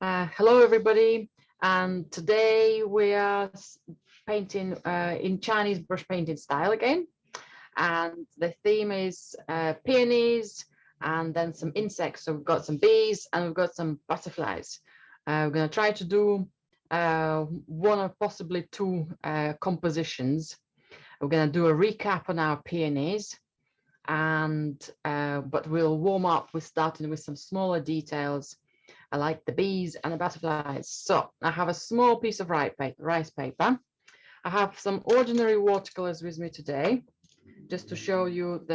Hello, everybody. And today we are painting in Chinese brush painting style again. And the theme is peonies and then some insects. So we've got some bees and we've got some butterflies. We're going to try to do one or possibly two compositions. We're going to do a recap on our peonies. But we'll warm up with starting with some smaller details. I like the bees and the butterflies. So I have a small piece of rice paper. I have some ordinary watercolors with me today, just to show you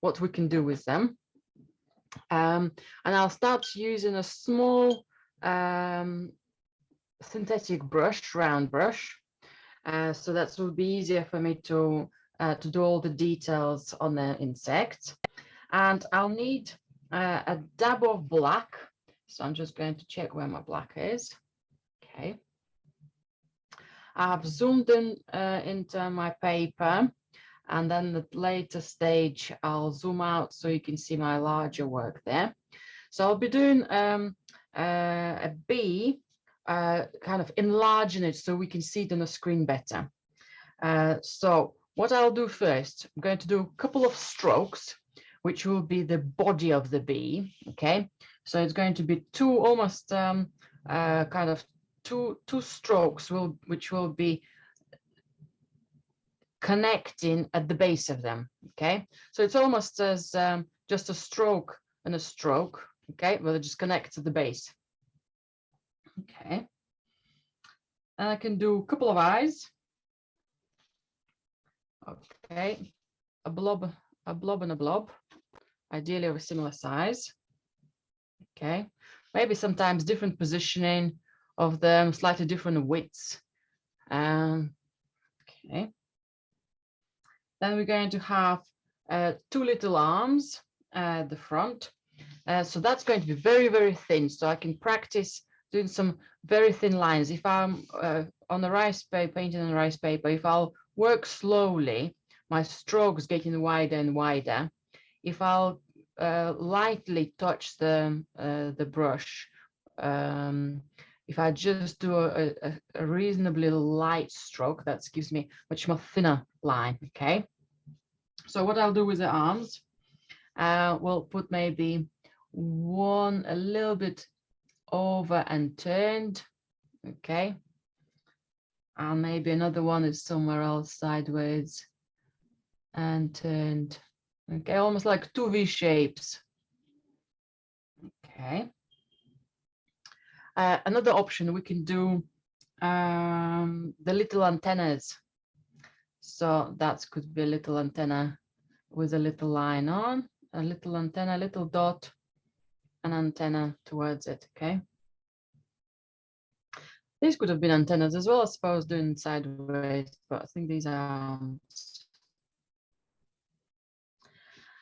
what we can do with them. And I'll start using a small synthetic brush, round brush. So that will be easier for me to do all the details on the insect. And I'll need a dab of black. So I'm just going to check where my black is. Okay. I've zoomed in into my paper, and then the later stage, I'll zoom out so you can see my larger work there. So I'll be doing a bee, kind of enlarging it so we can see it on the screen better. So what I'll do first, I'm going to do a couple of strokes, which will be the body of the bee. Okay, so it's going to be two almost kind of two strokes which will be connecting at the base of them. Okay, so it's almost as just a stroke and a stroke. Okay, well, it just connects at the base. Okay, and I can do a couple of eyes. Okay, a blob and a blob, ideally of a similar size. Okay, maybe sometimes different positioning of them, slightly different widths. Okay, then we're going to have two little arms at the front. So that's going to be very, very thin, so I can practice doing some very thin lines. If I'm on the rice paper, painting on the rice paper, if I'll work slowly, my strokes getting wider and wider. If I'll lightly touch the brush, if I just do a reasonably light stroke, that gives me much more thinner line. Okay, so what I'll do with the arms, we'll put maybe one a little bit over and turned. Okay, and maybe another one is somewhere else sideways and turned. Okay, almost like two V shapes. Okay. Another option, we can do the little antennas. So that could be a little antenna with a little line on, a little antenna, a little dot, an antenna towards it. Okay. These could have been antennas as well, I suppose, doing sideways, but I think these are.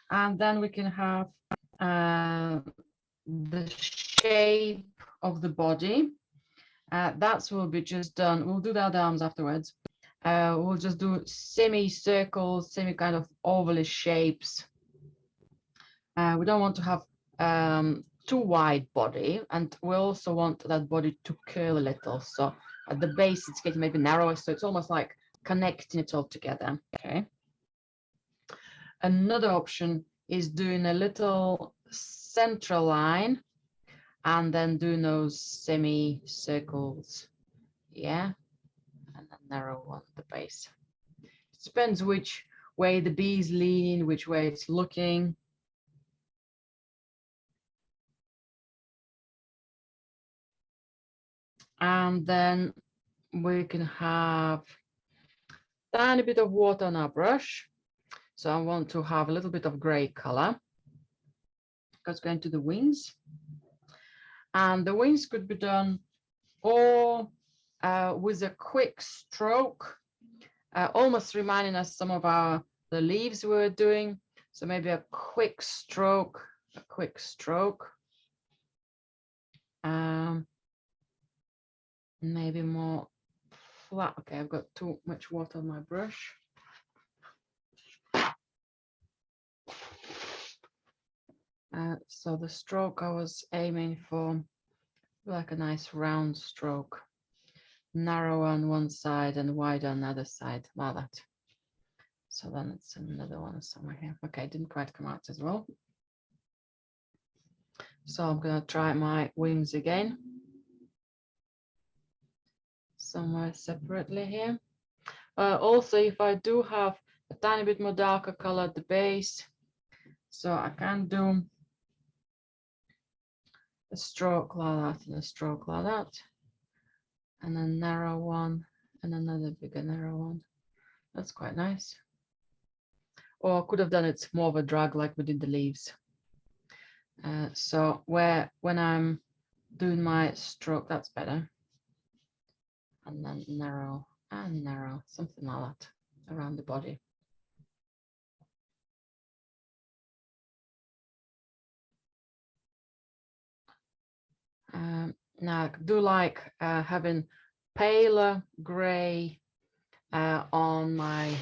And then we can have the shape of the body. That will be just done. We'll do the other arms afterwards. We'll just do semi-circles, semi kind of ovalish shapes. We don't want to have too wide body, and we also want that body to curl a little. So at the base, it's getting maybe narrower, so it's almost like connecting it all together. Okay. Another option is doing a little central line and then doing those semi-circles. Yeah, and a narrow one at the base. It depends which way the bee is leaning, which way it's looking. And then we can have a tiny bit of water on our brush. So I want to have a little bit of gray color. That's going to the wings. And the wings could be done or with a quick stroke, almost reminding us some of the leaves we were doing. So maybe a quick stroke, maybe more flat. Okay, I've got too much water on my brush. So the stroke I was aiming for like a nice round stroke, narrow on one side and wide on the other side, like that. So then it's another one somewhere here. Okay, didn't quite come out as well. So I'm going to try my wings again, somewhere separately here. Also, if I do have a tiny bit more darker color at the base, so I can do a stroke like that and a stroke like that, and a narrow one and another bigger narrow one. That's quite nice. Or I could have done it more of a drag like we did the leaves. So when I'm doing my stroke, that's better. And then narrow and narrow, something like that around the body. Now I do like having paler gray on my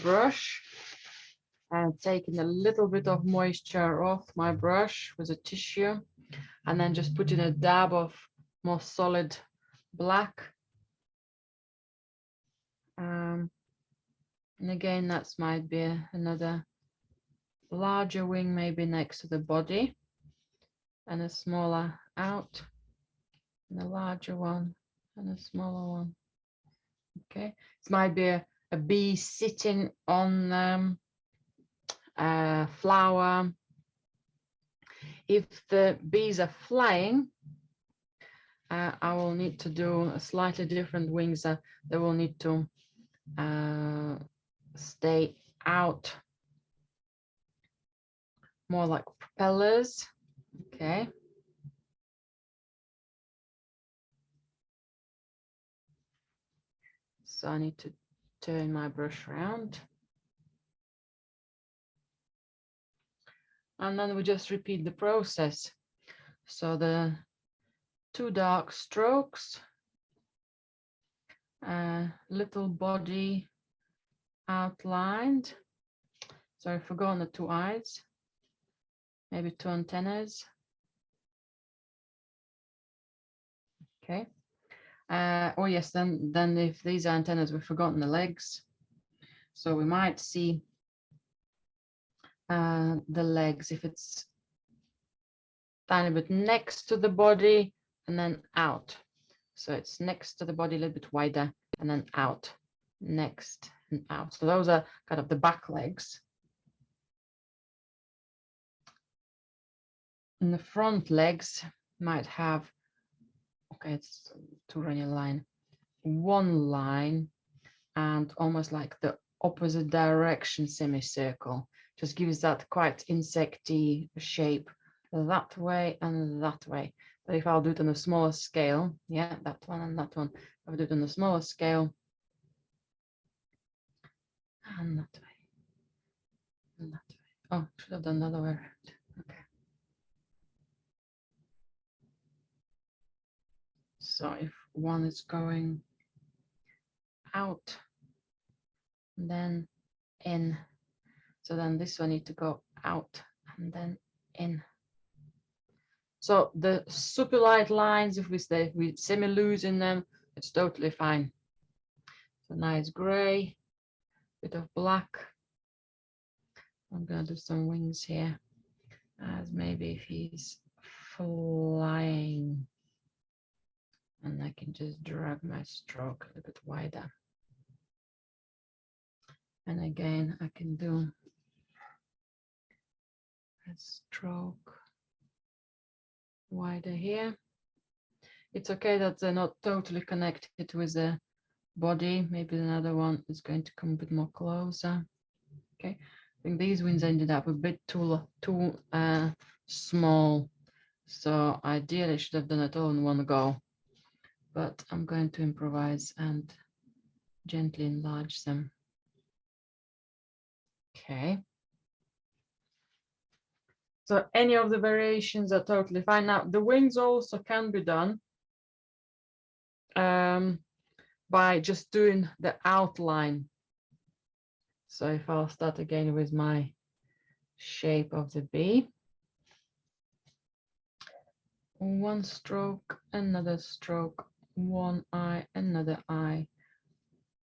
brush and taking a little bit of moisture off my brush with a tissue and then just putting a dab of more solid black. And again, that might be another larger wing, maybe next to the body, and a smaller out, and a larger one, and a smaller one. Okay, this might be a bee sitting on a flower. If the bees are flying, I will need to do a slightly different wings. They will need to stay out, more like propellers. Okay. So I need to turn my brush around. And then we just repeat the process. So the 2 dark strokes, little body outlined. So I've forgotten the 2 eyes, maybe 2 antennas. Okay. Oh yes, then if these are antennas, we've forgotten the legs. So we might see the legs if it's tiny bit next to the body and then out. So it's next to the body, a little bit wider, and then out, next and out. So those are kind of the back legs. And the front legs might have, okay, it's too runny line, 1 line and almost like the opposite direction semicircle. Just gives that quite insecty shape that way and that way. But if I'll do it on a smaller scale, yeah, that one and that one, I'll do it on a smaller scale and that way and that way. Oh, should have done the other way around. Okay. So if one is going out, then in, so then this one needs to go out and then in. So the super light lines, if we stay with semi-loose in them, it's totally fine. So nice gray, bit of black. I'm gonna do some wings here, as maybe if he's flying, and I can just drag my stroke a little bit wider. And again, I can do a stroke wider here. It's okay that they're not totally connected with the body. Maybe another one is going to come a bit more closer. Okay, I think these wings ended up a bit too small. So ideally I should have done it all in one go, but I'm going to improvise and gently enlarge them. Okay. So any of the variations are totally fine. Now the wings also can be done by just doing the outline. So if I'll start again with my shape of the bee. one stroke, another stroke, one eye, another eye,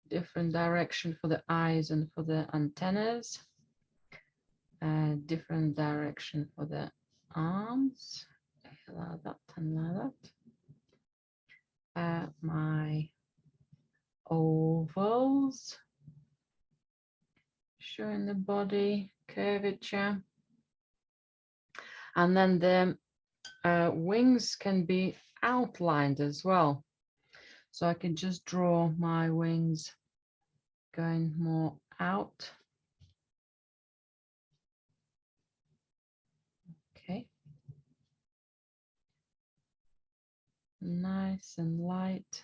different direction for the eyes and for the antennas, different direction for the arms, like that and like that. My ovals, showing the body curvature. And then the wings can be outlined as well. So I can just draw my wings going more out. Okay. Nice and light.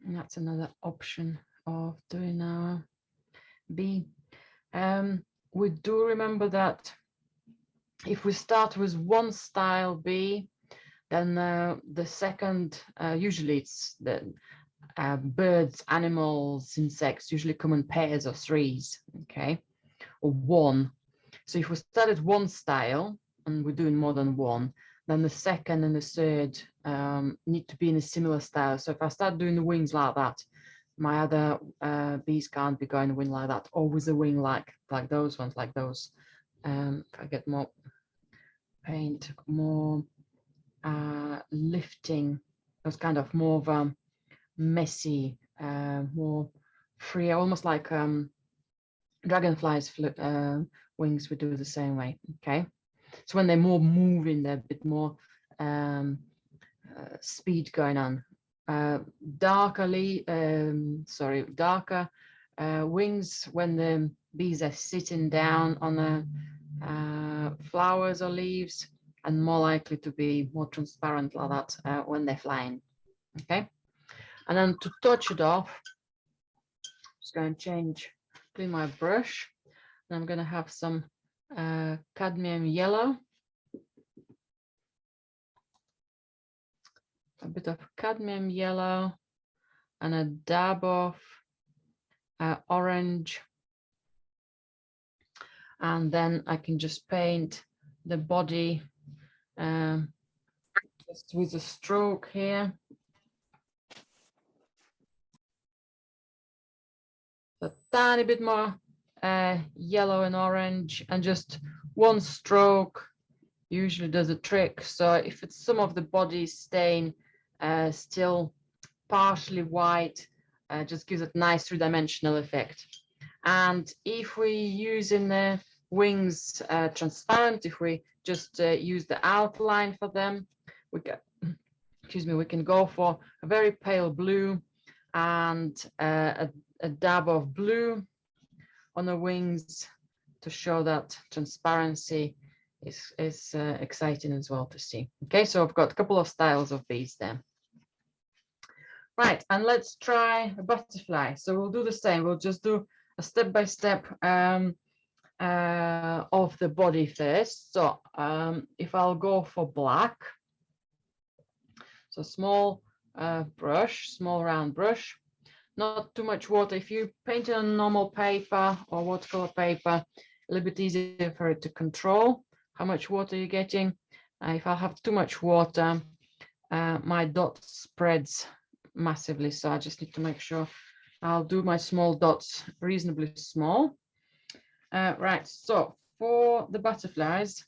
And that's another option of doing our bee. We do remember that if we start with one style bee, then the second, usually it's the birds, animals, insects usually come in pairs of threes, okay, or one. So if we started one style and we're doing more than one, then the second and the third need to be in a similar style. So if I start doing the wings like that, my other bees can't be going the wing like that, or with a wing like those ones, like those. If I get more paint, more lifting, those kind of more of a messy, more free, almost like dragonflies wings would do the same way. Okay, so when they're more moving, they're a bit more speed going on. Darker wings when the bees are sitting down on the flowers or leaves, and more likely to be more transparent like that when they're flying. Okay, and then to touch it off, just going to clean my brush, and I'm going to have some cadmium yellow, a bit of cadmium yellow, and a dab of orange, and then I can just paint the body just with a stroke here. A tiny bit more yellow and orange, and just one stroke usually does the trick. So if it's some of the body stain still partially white, just gives it nice three-dimensional effect. And if we use in the wings transparent, if we just use the outline for them, we can go for a very pale blue and a dab of blue on the wings to show that transparency is exciting as well to see. Okay, so I've got a couple of styles of bees there. Right, and let's try a butterfly. So we'll do the same. We'll just do a step-by-step of the body first. So if I'll go for black, so small brush, small round brush, not too much water. If you paint it on normal paper or watercolor paper, a little bit easier for it to control how much water you're getting. If I have too much water, my dot spreads massively, so I just need to make sure I'll do my small dots reasonably small. Right, so for the butterflies,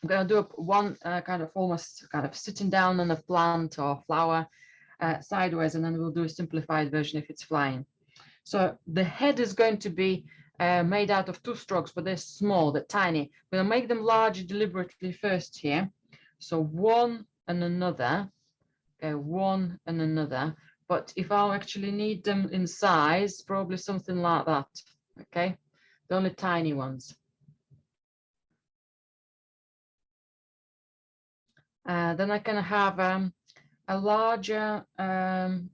I'm going to do one almost sitting down on a plant or flower sideways, and then we'll do a simplified version if it's flying. So the head is going to be made out of 2 strokes, but they're small, they're tiny. We'll make them larger deliberately first here. So one and another, okay, one and another. But if I'll actually need them in size, probably something like that, okay? The only tiny ones. Then I can have a larger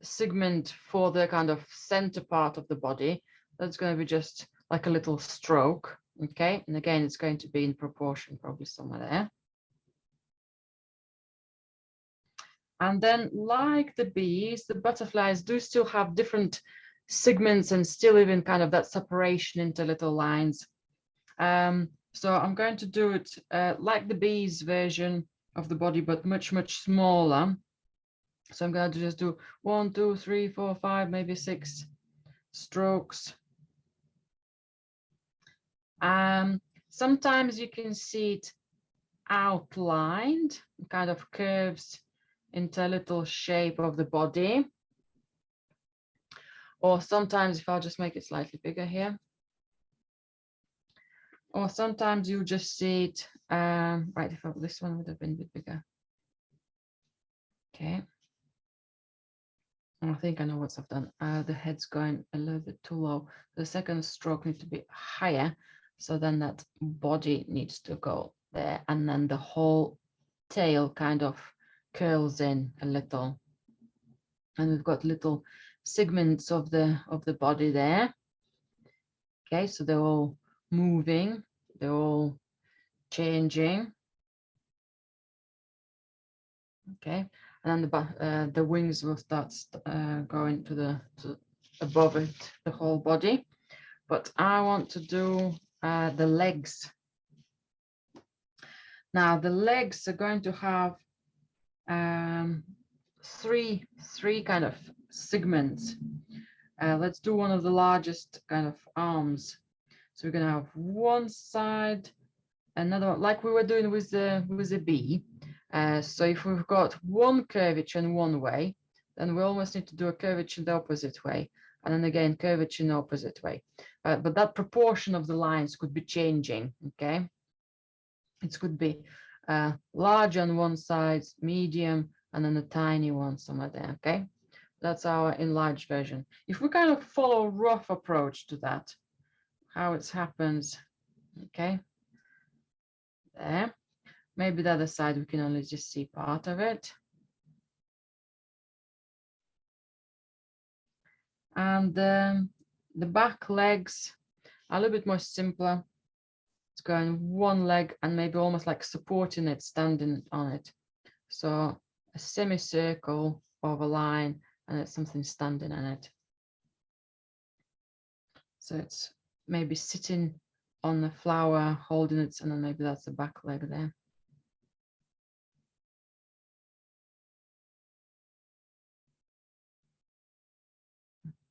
segment for the kind of center part of the body. That's going to be just like a little stroke, okay? And again, it's going to be in proportion, probably somewhere there. And then, like the bees, the butterflies do still have different segments and still even kind of that separation into little lines. So I'm going to do it like the bees version of the body, but much, much smaller. So I'm going to just do 1, 2, 3, 4, 5, maybe 6 strokes. Sometimes you can see it outlined, kind of curves into a little shape of the body. Or sometimes, if I'll just make it slightly bigger here, or sometimes you just see it, right, if this one would have been a bit bigger. Okay. I think I know what I've done. The head's going a little bit too low. The second stroke needs to be higher. So then that body needs to go there. And then the whole tail kind of curls in a little. And we've got little segments of the body there. Okay, so they're all moving. They're all changing. Okay, and then the wings will start going to above it, the whole body. But I want to do the legs. Now the legs are going to have three kind of segments. Let's do one of the largest kind of arms. So we're going to have one side, another one, like we were doing with the bee. So if we've got one curvature in one way, then we almost need to do a curvature in the opposite way. And then again, curvature in the opposite way. But that proportion of the lines could be changing, okay? It could be large on one side, medium, and then a tiny one somewhere there, okay? That's our enlarged version. If we kind of follow a rough approach to that, how it happens, okay? There. Maybe the other side, we can only just see part of it. And the back legs are a little bit more simpler. It's going one leg and maybe almost like supporting it, standing on it. So a semicircle of a line and it's something standing on it. So it's maybe sitting on the flower, holding it, and then maybe that's the back leg there.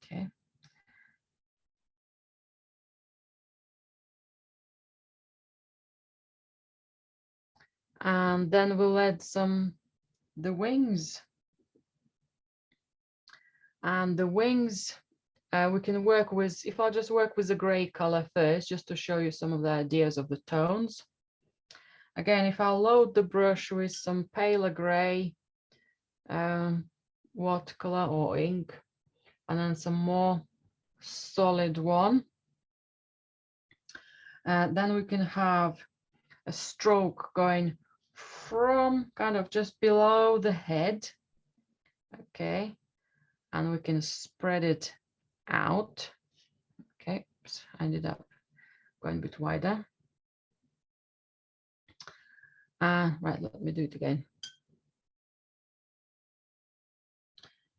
Okay. And then we'll add the wings. And the wings, we can work with, if I'll just work with the gray color first, just to show you some of the ideas of the tones. Again, if I'll load the brush with some paler gray, watercolor or ink, and then some more solid one, then we can have a stroke going from kind of just below the head, okay, and we can spread it out. Okay, oops, I ended up going a bit wider. Right, let me do it again.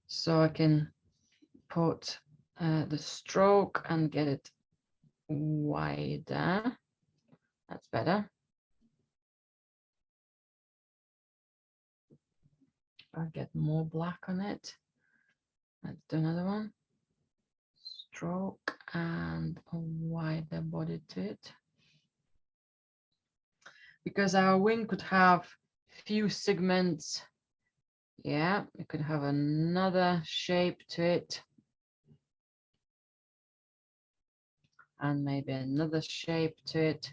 So I can put the stroke and get it wider. That's better. I'll get more black on it. Let's do another one. Stroke and a wider body to it. Because our wing could have few segments. Yeah, it could have another shape to it. And maybe another shape to it.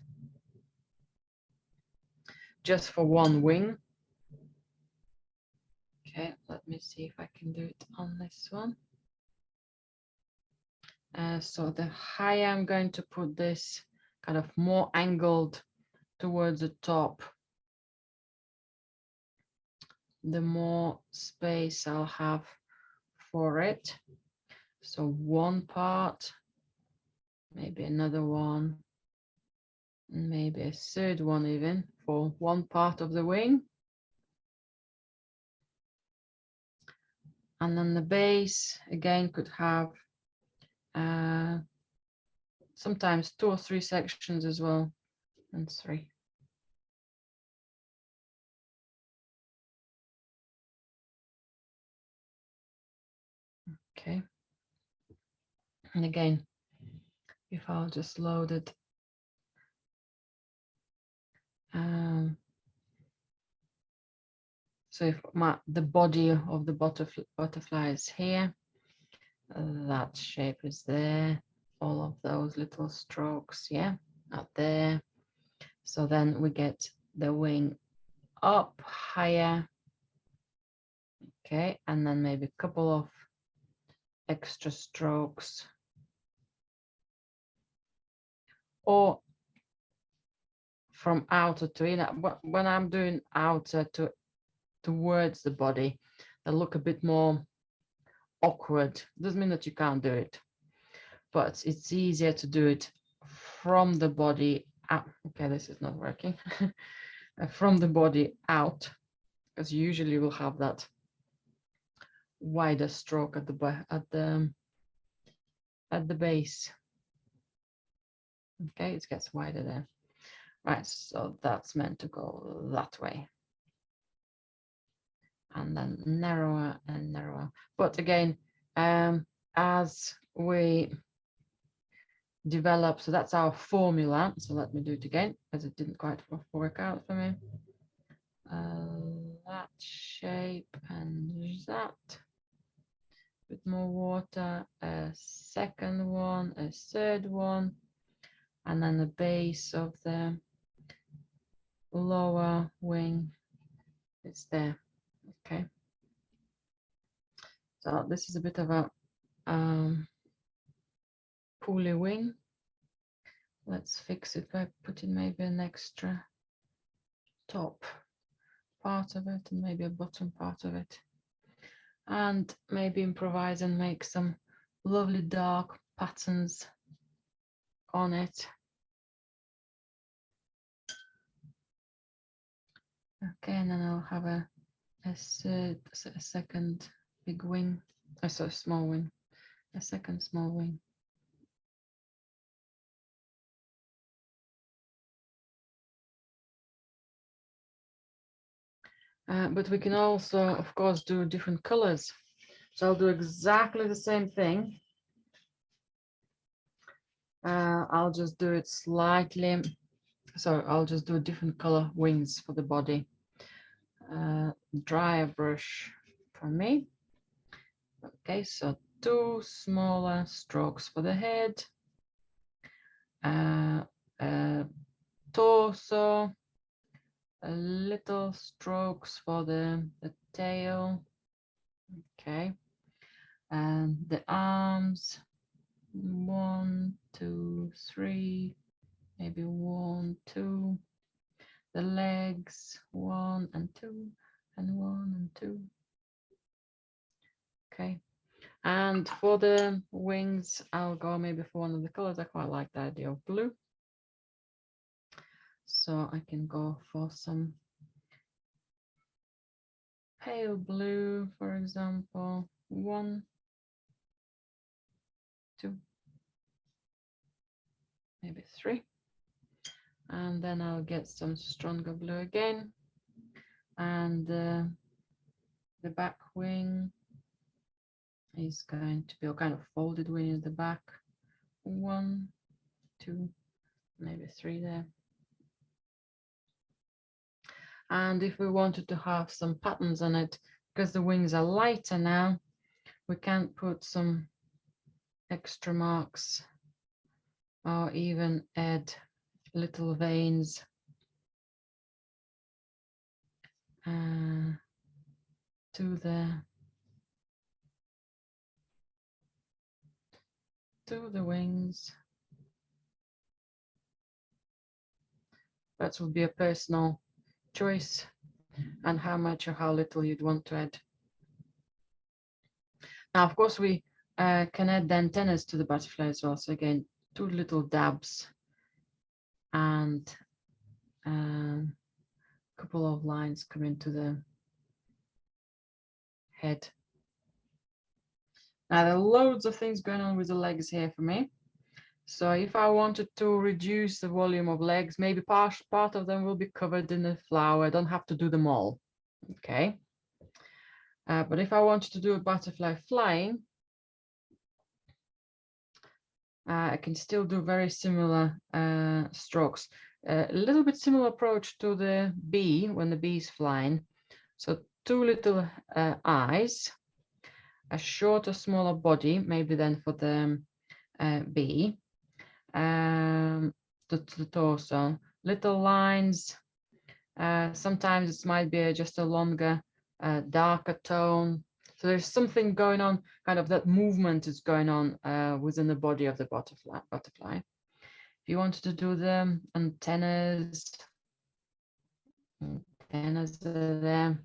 Just for one wing. Okay, let me see if I can do it on this one. So the higher I'm going to put this kind of more angled towards the top, the more space I'll have for it. So one part, maybe another one, maybe a third one even for one part of the wing. And then the base again could have sometimes 2 or 3 sections as well, and 3. Okay. And again, if I'll just load it, so if the body of the butterfly is here, that shape is there, all of those little strokes, yeah, out there. So then we get the wing up higher, okay, and then maybe a couple of extra strokes, or from outer to inner. When I'm doing outer towards the body, they look a bit more awkward. Doesn't mean that you can't do it, but it's easier to do it from the body out. Okay, this is not working. From the body out, because usually we'll have that wider stroke at the base. Okay, it gets wider there. Right, so that's meant to go that way. And then narrower and narrower. But again, as we develop, so that's our formula. So let me do it again, because it didn't quite work out for me. That shape and that. A bit more water, a second one, a third one, and then the base of the lower wing is there. Okay, so this is a bit of a pulley wing. Let's fix it by putting maybe an extra top part of it and maybe a bottom part of it, and maybe improvise and make some lovely dark patterns on it. Okay, and then I'll have a second big wing, sorry, small wing, a second small wing. But we can also, of course, do different colors. So I'll do exactly the same thing. I'll just do it slightly. So I'll just do a different color wings for the body. Dryer brush for me. Okay, so 2 smaller strokes for the head. Torso. Little strokes for the tail. Okay, and the arms, 1, 2, 3, maybe 1, 2. The legs, 1 and 2, and 1 and 2. Okay, and for the wings, I'll go maybe for one of the colors. I quite like the idea of blue, so I can go for some pale blue, for example. 1, 2, maybe 3. And then I'll get some stronger blue again. And the back wing is going to be a kind of folded wing in the back. 1, 2, maybe 3 there. And if we wanted to have some patterns on it, because the wings are lighter now, we can put some extra marks or even add little veins to the wings. That would be a personal choice and how much or how little you'd want to add. Now, of course, we can add the antennas to the butterfly as well. So again, 2 little dabs and a couple of lines come into the head. Now, there are loads of things going on with the legs here for me. So if I wanted to reduce the volume of legs, maybe part of them will be covered in the flower. I don't have to do them all, okay? But if I wanted to do a butterfly flying, I can still do very similar strokes. A little bit similar approach to the bee when the bee is flying. So 2 little eyes, a shorter, smaller body, maybe then for the bee, the torso, little lines. Sometimes it might be just a longer, darker tone. So there's something going on, kind of that movement is going on within the body of the butterfly. If you wanted to do the antennas are there.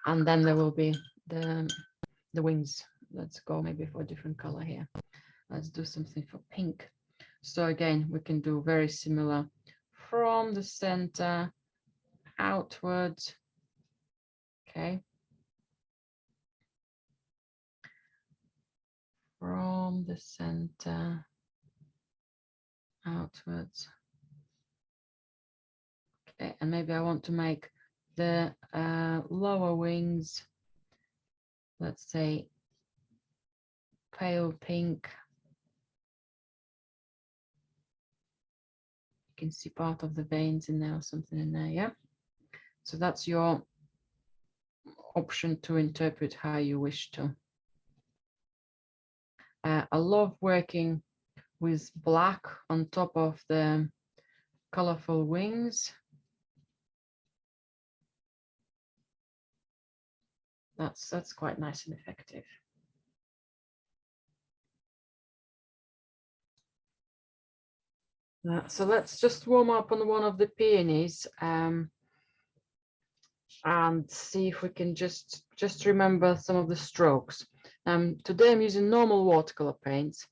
And then there will be the wings. Let's go maybe for a different color here. Let's do something for pink. So again, we can do very similar from the center outwards. Okay. From the center outwards. Okay, and maybe I want to make the lower wings, let's say pale pink. You can see part of the veins in there or something in there, yeah? So that's your option to interpret how you wish to. I love working with black on top of the colorful wings. That's quite nice and effective. So let's just warm up on one of the peonies and see if we can just remember some of the strokes. Today I'm using normal watercolor paints,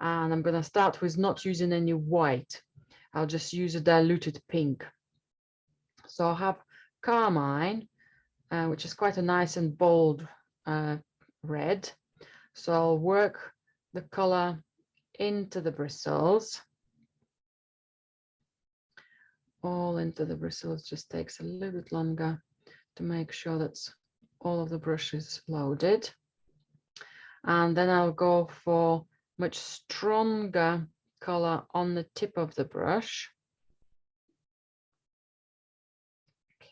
and I'm going to start with not using any white. I'll just use a diluted pink. So I'll have carmine, which is quite a nice and bold red. So I'll work the color into the bristles. All into the bristles, just takes a little bit longer to make sure that's all of the brush is loaded. And then I'll go for much stronger color on the tip of the brush.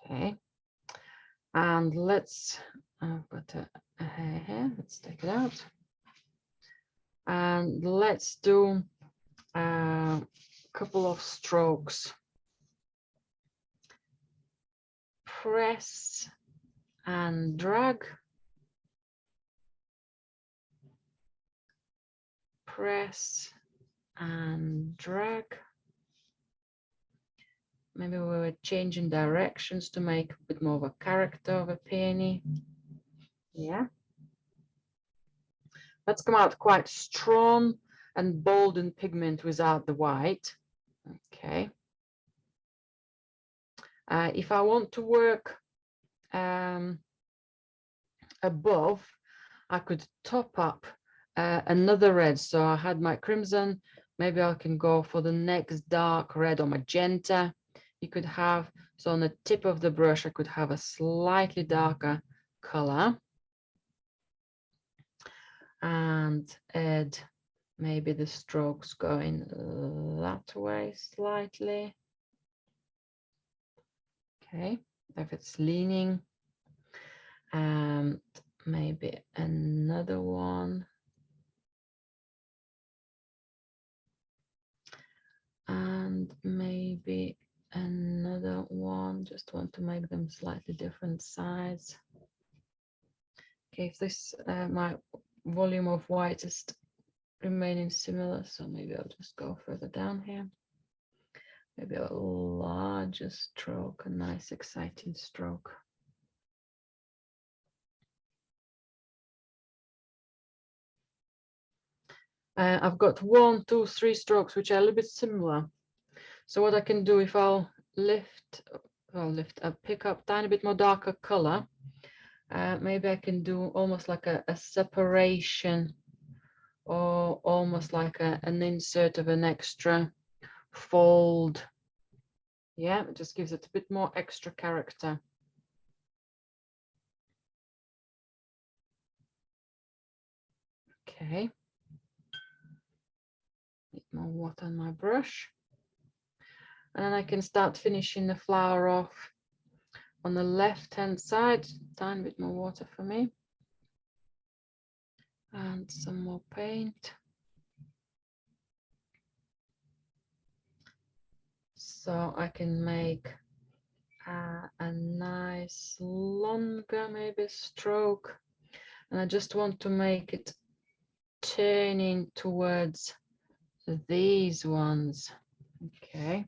Okay. And let's, I've got a hair here, let's take it out. And let's do a couple of strokes. Press and drag. Press and drag. Maybe we were changing directions to make a bit more of a character of a peony. Yeah. That's come out quite strong and bold in pigment without the white. Okay. If I want to work above, I could top up another red. So I had my crimson. Maybe I can go for the next dark red or magenta. You could have, so on the tip of the brush, I could have a slightly darker color and add maybe the strokes going that way slightly. Okay, if it's leaning, and maybe another one. And maybe another one, just want to make them slightly different size. Okay, if this my volume of white is remaining similar, so maybe I'll just go further down here. Maybe a larger stroke, a nice exciting stroke. I've got 1, 2, 3 strokes which are a little bit similar. So what I can do, if I'll pick up a tiny bit more darker color, maybe I can do almost like a separation or almost like an insert of an extra fold. Yeah, it just gives it a bit more extra character. Okay. Need more water on my brush. And then I can start finishing the flower off on the left-hand side. Tiny bit more water for me. And some more paint. So I can make a nice longer maybe stroke. And I just want to make it turning towards these ones. Okay.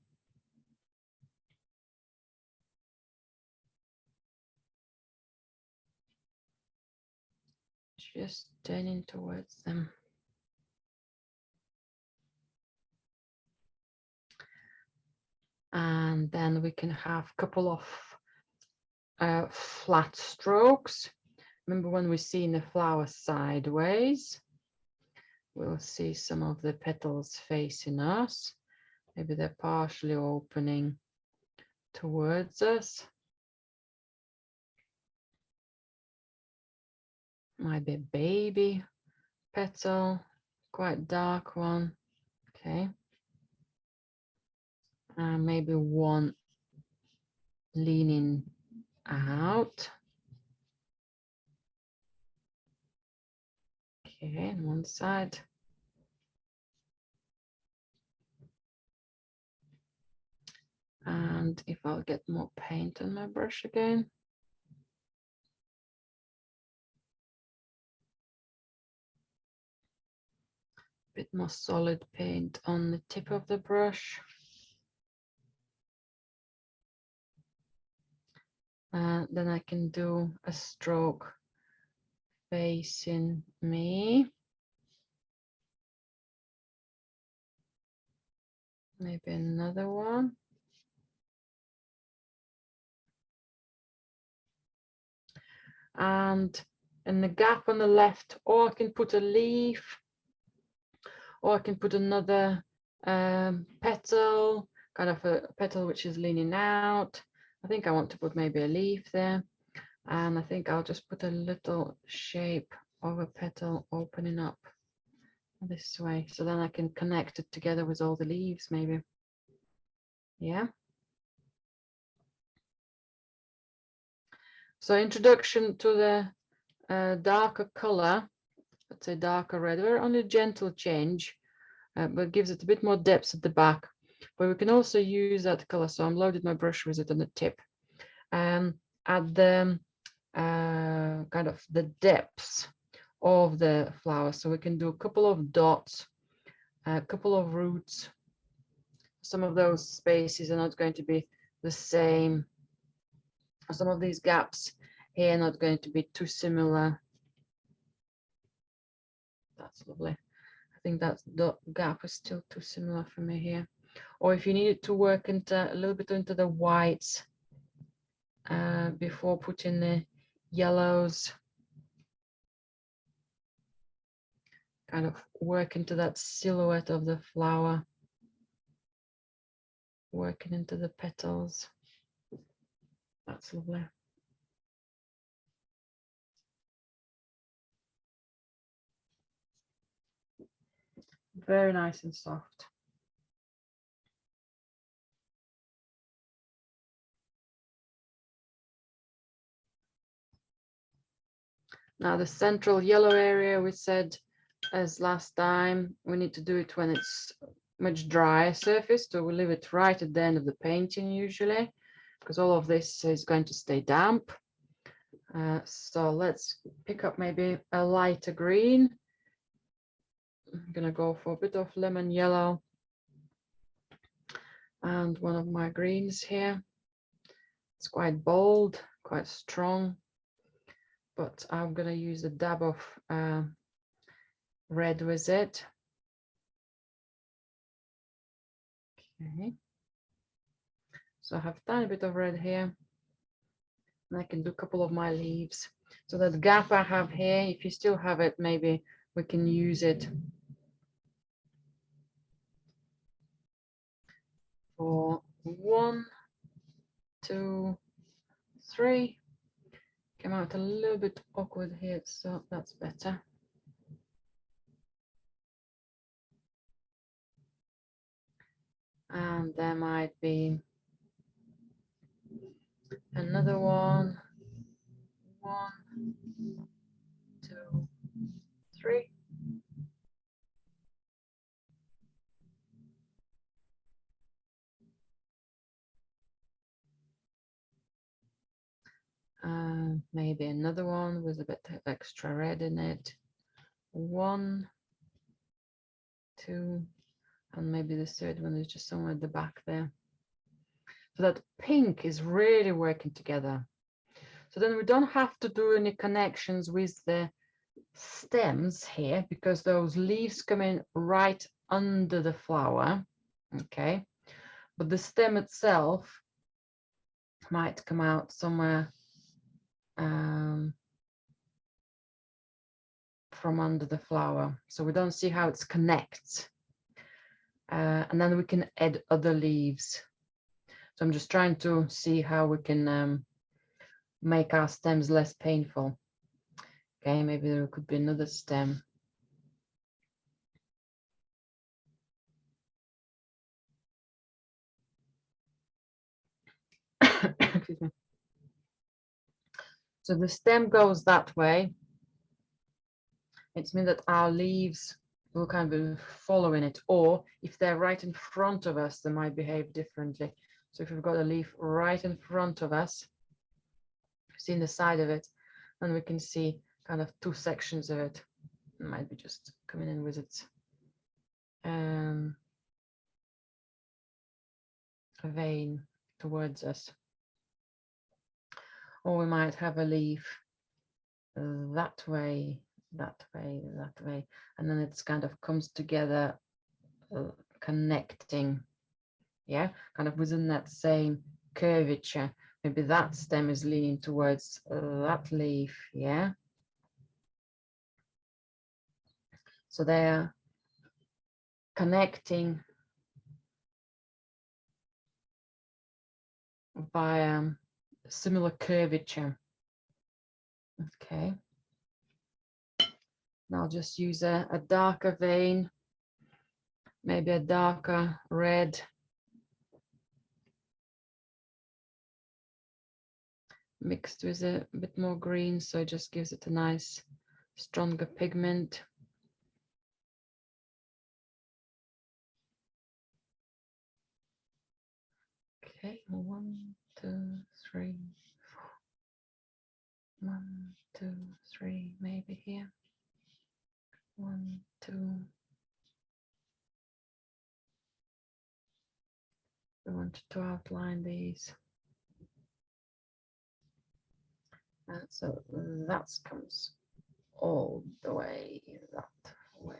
Just turning towards them. And then we can have a couple of flat strokes. Remember when we see the flower sideways, we'll see some of the petals facing us. Maybe they're partially opening towards us. Might be a baby petal, quite dark one. Okay. And maybe one leaning out. Okay, on one side. And if I'll get more paint on my brush again. Bit more solid paint on the tip of the brush. Then I can do a stroke facing me. Maybe another one. And in the gap on the left, or I can put a leaf, or I can put another petal, kind of a petal which is leaning out. I think I want to put maybe a leaf there. And I think I'll just put a little shape of a petal opening up this way. So then I can connect it together with all the leaves maybe. Yeah. So introduction to the darker color, let's say darker red, very only gentle change, but gives it a bit more depth at the back. But we can also use that color. So I'm loaded my brush with it on the tip. At the kind of the depths of the flower. So we can do a couple of dots, a couple of roots. Some of those spaces are not going to be the same. Some of these gaps here are not going to be too similar. That's lovely. I think that the gap is still too similar for me here. Or if you needed to work into a little bit into the whites before putting the yellows, kind of work into that silhouette of the flower, working into the petals. That's lovely. Very nice and soft. Now the central yellow area, we said as last time, we need to do it when it's much drier surface. So we leave it right at the end of the painting usually, because all of this is going to stay damp. So let's pick up maybe a lighter green. I'm gonna go for a bit of lemon yellow and one of my greens here. It's quite bold, quite strong, but I'm gonna use a dab of red with it. Okay. So I have a tiny bit of red here. And I can do a couple of my leaves. So that gap I have here, if you still have it maybe we can use it for 1, 2, 3. Came out a little bit awkward here, so that's better. And there might be another one. 1, 2, 3. Maybe another one with a bit of extra red in it. 1, 2, and maybe the third one is just somewhere at the back there. So that pink is really working together. So then we don't have to do any connections with the stems here because those leaves come in right under the flower. Okay, but the stem itself might come out somewhere from under the flower, so we don't see how it connects. And then we can add other leaves. So I'm just trying to see how we can make our stems less painful. Okay, maybe there could be another stem. Excuse me. So the stem goes that way. It means that our leaves will kind of be following it, or if they're right in front of us, they might behave differently. So if we've got a leaf right in front of us, see the side of it, then we can see kind of two sections of it. It might be just coming in with its vein towards us. Or we might have a leaf that way, that way, that way, and then it's kind of comes together, connecting, yeah, kind of within that same curvature. Maybe that stem is leaning towards that leaf, yeah. So they're connecting by similar curvature. Okay. Now I'll just use a darker vein, maybe a darker red. Mixed with a bit more green, so it just gives it a nice, stronger pigment. Okay, 1, 2, 3, 4. 1, 2, 3, maybe here. 1, 2. We wanted to outline these. And so that comes all the way that way.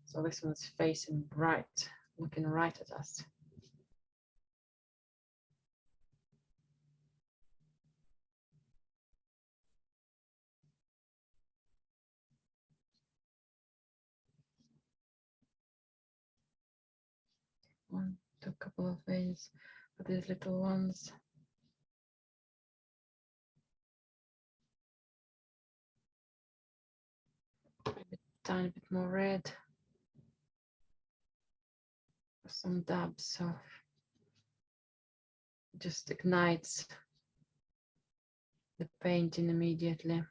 So this one's facing right, looking right at us. One, two, couple of veins for these little ones. Maybe a tiny bit more red. Some dabs of just ignites the painting immediately.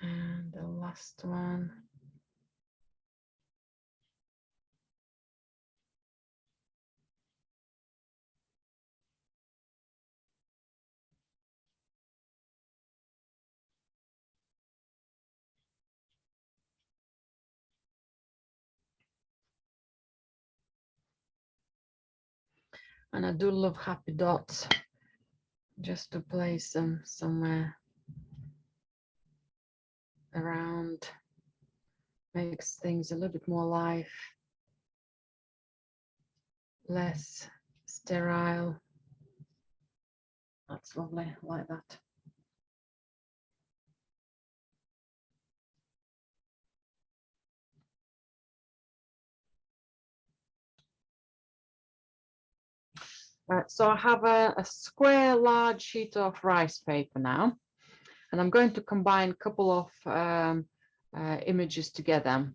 And the last one. And I do love happy dots, just to place them somewhere around, makes things a little bit more alive, less sterile. That's lovely, I like that. So I have a square large sheet of rice paper now, and I'm going to combine a couple of images together.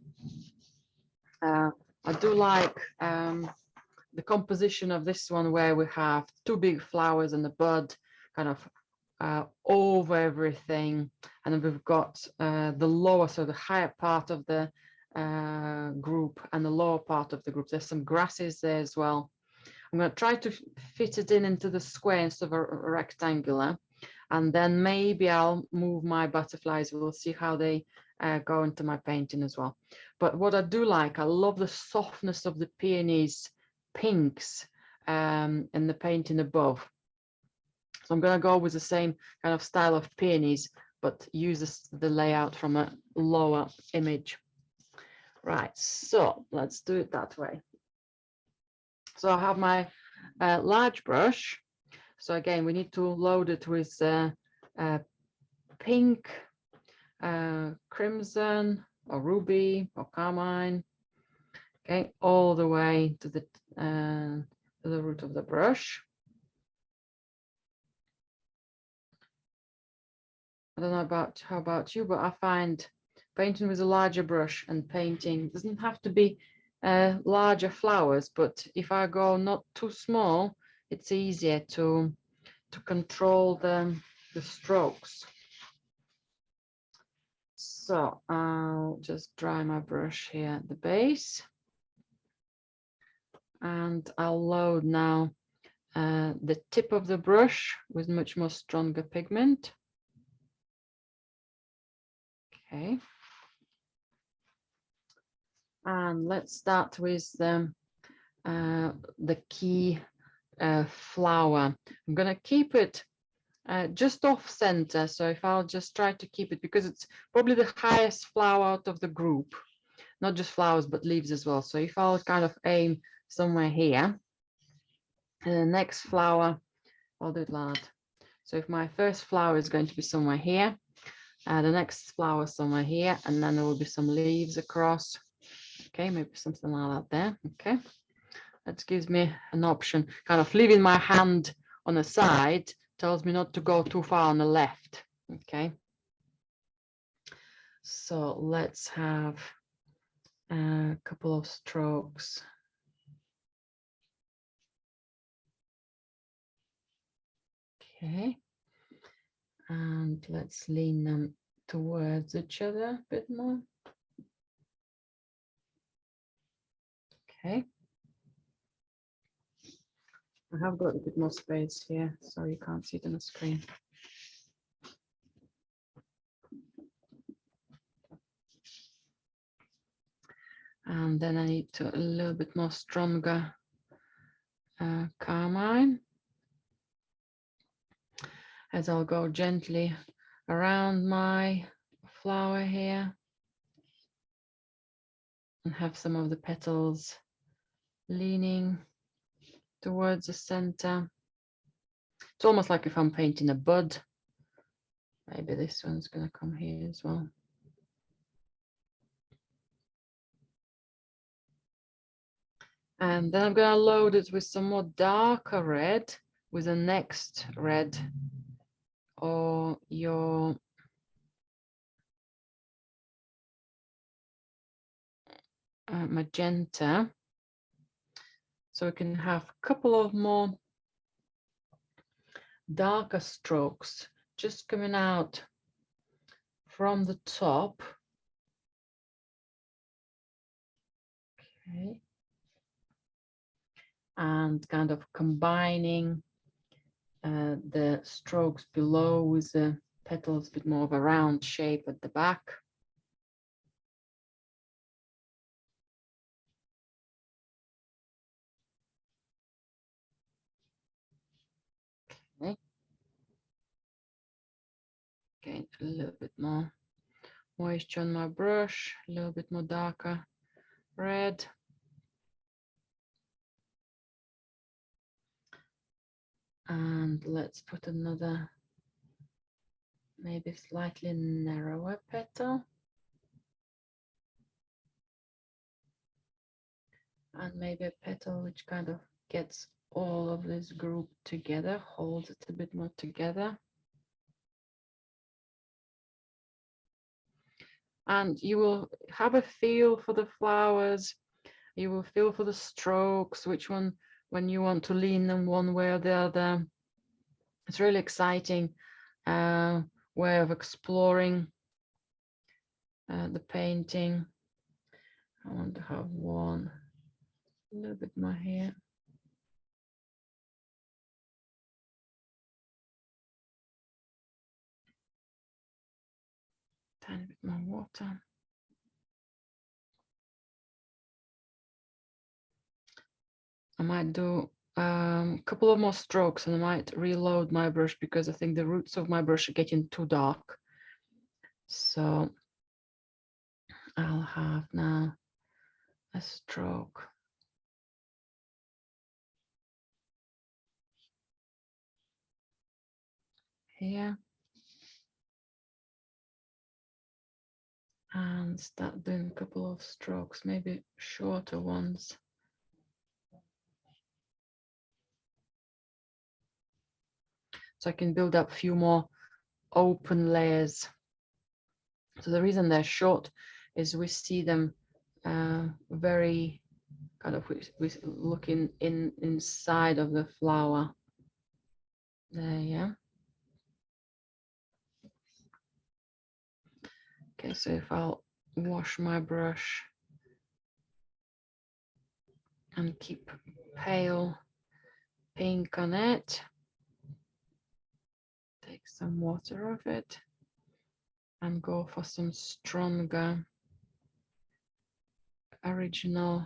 I do like the composition of this one, where we have two big flowers and the bud kind of over everything, and then we've got the lower, so the higher part of the group and the lower part of the group. There's some grasses there as well. I'm going to try to fit it into the square instead of a rectangular, and then maybe I'll move my butterflies. We'll see how they go into my painting as well. But what I do like, I love the softness of the peonies pinks in the painting above. So I'm going to go with the same kind of style of peonies, but use the layout from a lower image. Right, so let's do it that way. So I have my large brush. So again, we need to load it with pink, crimson, or ruby, or carmine. Okay, all the way to the root of the brush. I don't know how about you, but I find painting with a larger brush and painting doesn't have to be larger flowers, but if I go not too small, it's easier to control the strokes. So I'll just dry my brush here at the base, and I'll load now the tip of the brush with much more stronger pigment. Okay. And let's start with the key flower. I'm going to keep it just off center. So if I'll just try to keep it, because it's probably the highest flower out of the group, not just flowers, but leaves as well. So if I'll kind of aim somewhere here, and the next flower, I'll do it like that. So if my first flower is going to be somewhere here, the next flower somewhere here, and then there will be some leaves across. Okay, maybe something like that there. Okay, that gives me an option. Kind of leaving my hand on the side tells me not to go too far on the left. Okay, so let's have a couple of strokes. Okay, and let's lean them towards each other a bit more. Okay, I have got a bit more space here, so you can't see it on the screen. And then I need a little bit more stronger carmine, as I'll go gently around my flower here and have some of the petals leaning towards the center. It's almost like if I'm painting a bud. Maybe this one's going to come here as well. And then I'm going to load it with some more darker red, with the next red, or your magenta. So we can have a couple of more darker strokes just coming out from the top. Okay. And kind of combining the strokes below with the petals, a bit more of a round shape at the back. Okay. Gain a little bit more moisture on my brush, a little bit more darker red. And let's put another, maybe slightly narrower petal. And maybe a petal which kind of gets all of this group together, holds it a bit more together. And you will have a feel for the flowers. You will feel for the strokes, which one, when you want to lean them one way or the other. It's really exciting way of exploring the painting. I want to have one a little bit more here. Tiny bit more water. I might do a couple of more strokes and I might reload my brush because I think the roots of my brush are getting too dark. So I'll have now a stroke. Here. And start doing a couple of strokes, maybe shorter ones. So I can build up a few more open layers. So the reason they're short is we see them very kind of we looking inside of the flower. There, yeah. Okay, so if I'll wash my brush and keep pale pink on it, take some water off it and go for some stronger original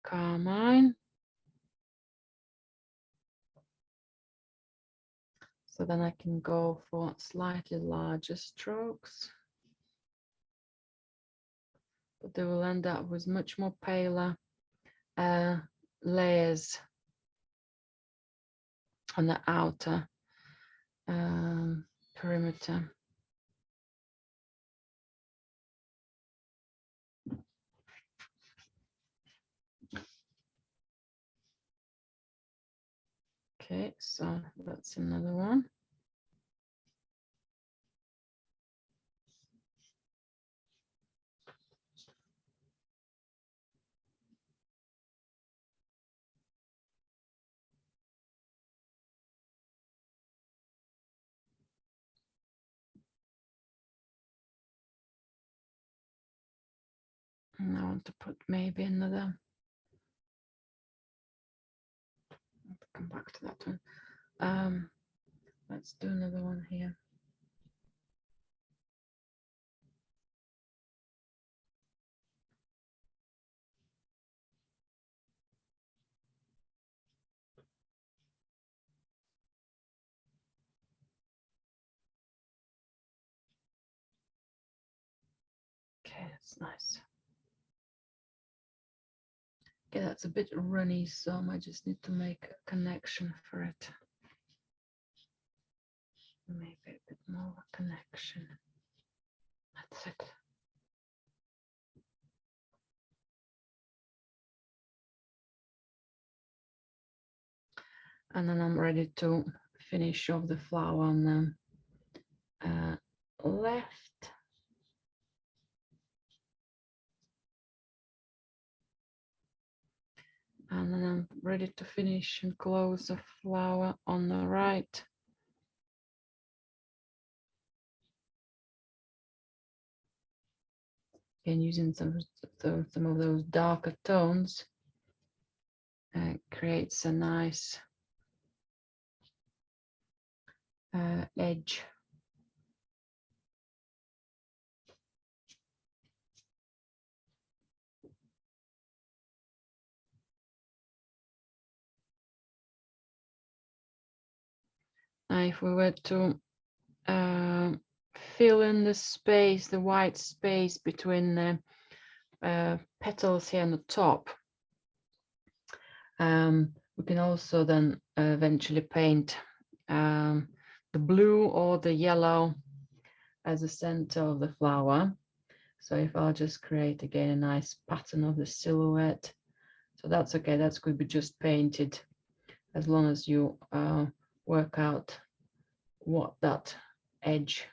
carmine. So then I can go for slightly larger strokes, but they will end up with much more paler layers on the outer perimeter. Okay, so that's another one. And I want to put maybe another, I'll come back to that one. Let's do another one here. Okay, that's nice. Okay, that's a bit runny, so I might just need to make a connection for it. Maybe a bit more of a connection. That's it. And then I'm ready to finish off the flower on the left. And then I'm ready to finish and close the flower on the right. And using some of those darker tones creates a nice edge. if we were to fill in the space, the white space between the petals here on the top, we can also then eventually paint the blue or the yellow as the center of the flower. So if I'll just create again a nice pattern of the silhouette, so that's okay, that's could be just painted, as long as you work out what that edge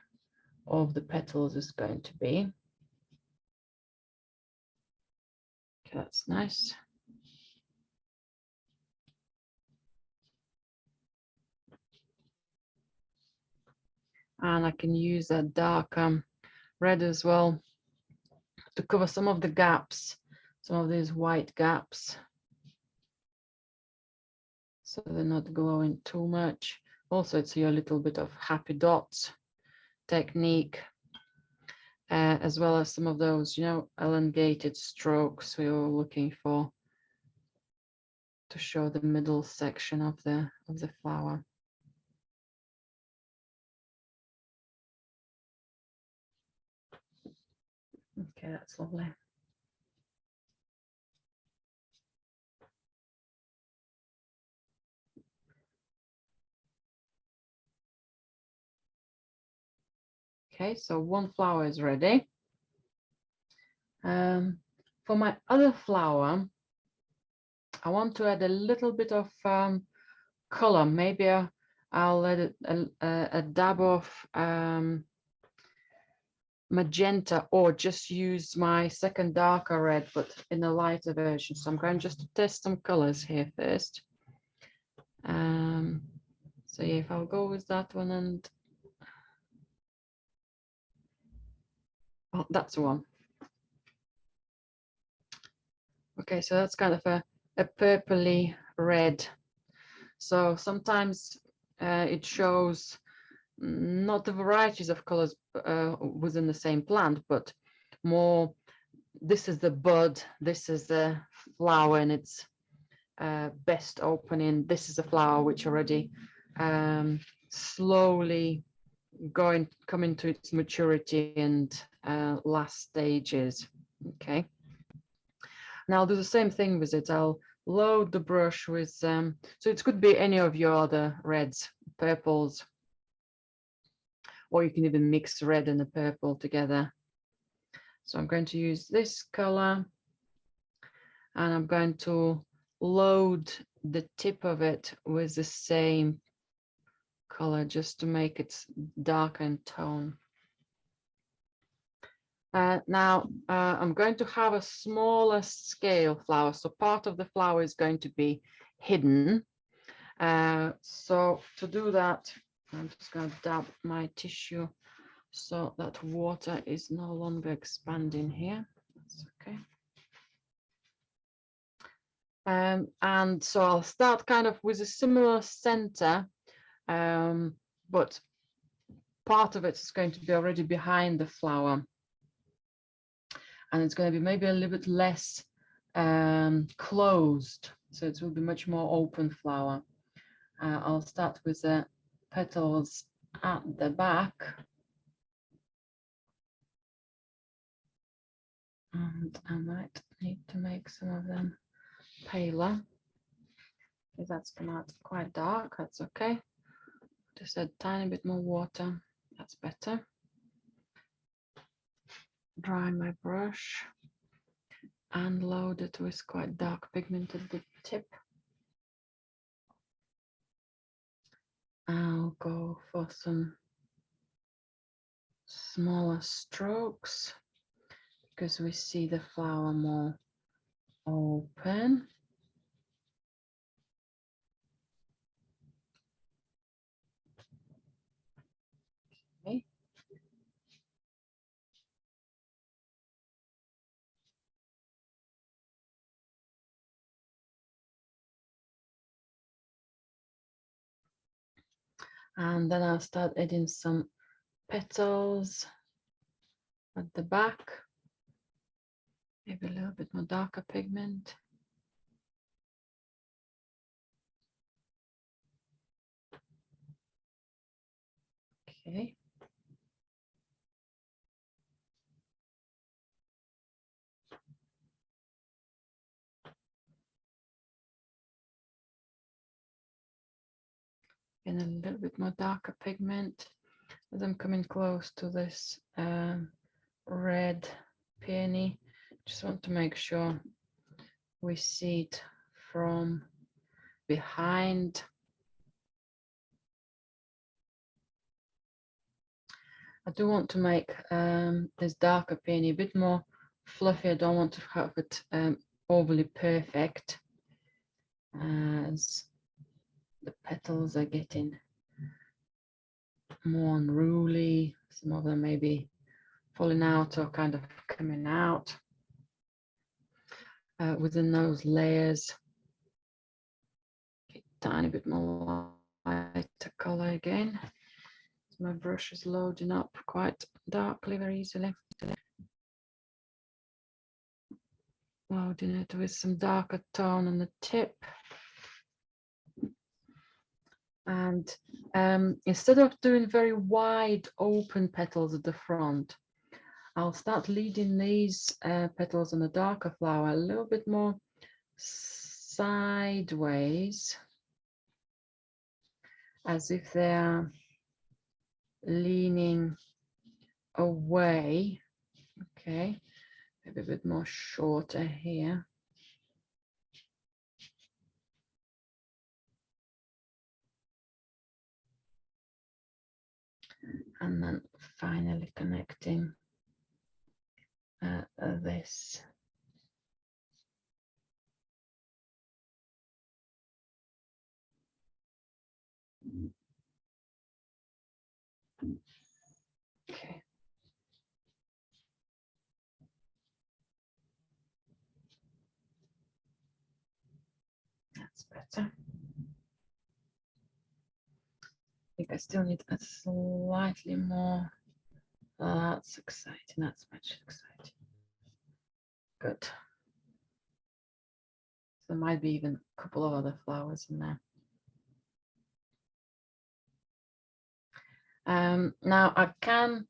of the petals is going to be. Okay, that's nice. And I can use that dark red as well to cover some of the gaps, some of these white gaps, so they're not glowing too much. Also, it's your little bit of happy dots technique, as well as some of those, you know, elongated strokes we were looking for to show the middle section of the flower. Okay, that's lovely. Okay, so one flower is ready. For my other flower, I want to add a little bit of color. Maybe I'll add a dab of magenta, or just use my second darker red, but in a lighter version. So I'm going just to test some colors here first. So yeah, if I'll go with that one, and oh, that's the one. Okay, so that's kind of a purpley red. So sometimes it shows not the varieties of colors within the same plant, but more, this is the bud, this is the flower in its best opening, this is a flower which already slowly coming to its maturity and last stages. Okay, now I'll do the same thing with it. I'll load the brush with so it could be any of your other reds, purples, or you can even mix red and the purple together. So I'm going to use this color, and I'm going to load the tip of it with the same color, just to make it dark in tone. Now I'm going to have a smaller scale flower, so part of the flower is going to be hidden. So to do that, I'm just going to dab my tissue so that water is no longer expanding here. That's okay. And so I'll start kind of with a similar center, but part of it is going to be already behind the flower, and it's going to be maybe a little bit less closed, so it will be much more open flower. I'll start with the petals at the back, and I might need to make some of them paler, if that's come out quite dark. That's okay, just a tiny bit more water, that's better. Dry my brush and load it with quite dark pigment at the tip. I'll go for some smaller strokes because we see the flower more open. Okay. And then I'll start adding some petals at the back, maybe a little bit more darker pigment. Okay. And a little bit more darker pigment as I'm coming close to this red peony. Just want to make sure we see it from behind. I do want to make this darker peony a bit more fluffy. I don't want to have it overly perfect as the petals are getting more unruly. Some of them may be falling out or kind of coming out within those layers. Get a tiny bit more lighter color again. My brush is loading up quite darkly very easily. Loading it with some darker tone on the tip. And instead of doing very wide open petals at the front, I'll start leading these petals on the darker flower a little bit more sideways, as if they're leaning away. Okay, maybe a bit more shorter here. And then finally connecting this. Okay. That's better. I think I still need a slightly more. That's exciting. That's much exciting. Good. There might be even a couple of other flowers in there. Now I can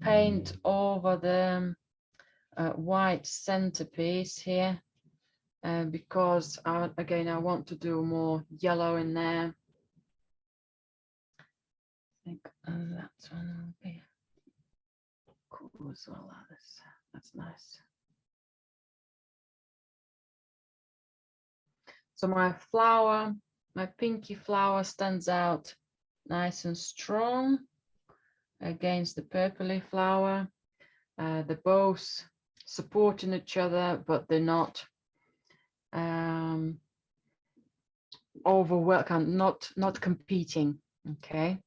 paint over the white centerpiece here because again I want to do more yellow in there. I think that one will be cool as well. That's nice. So my flower, my pinky flower stands out nice and strong against the purpley flower. They're both supporting each other, but they're not overwhelming, not competing. Okay.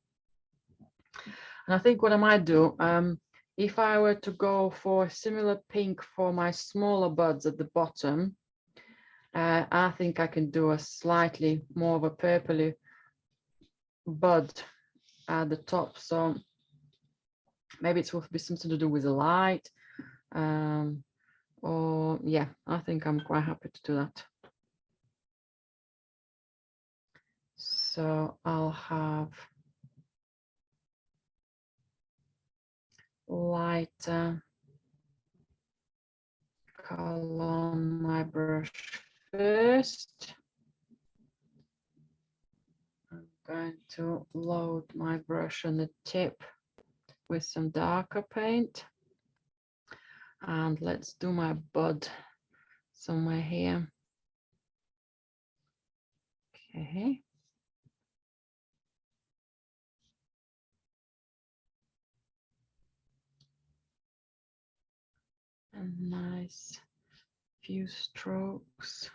And I think what I might do, if I were to go for a similar pink for my smaller buds at the bottom, I think I can do a slightly more of a purpley bud at the top. So maybe it's will be something to do with the light. Or yeah, I think I'm quite happy to do that. So I'll have lighter color on my brush first. I'm going to load my brush on the tip with some darker paint. And let's do my bud somewhere here. Okay. And nice few strokes.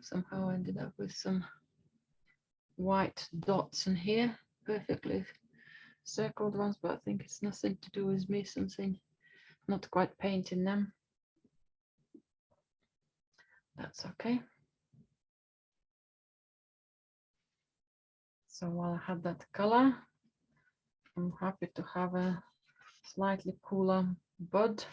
Somehow I ended up with some white dots in here, perfectly circled ones, but I think it's nothing to do with me, something not quite painting them. That's okay. So while I have that color, I'm happy to have a slightly cooler bud.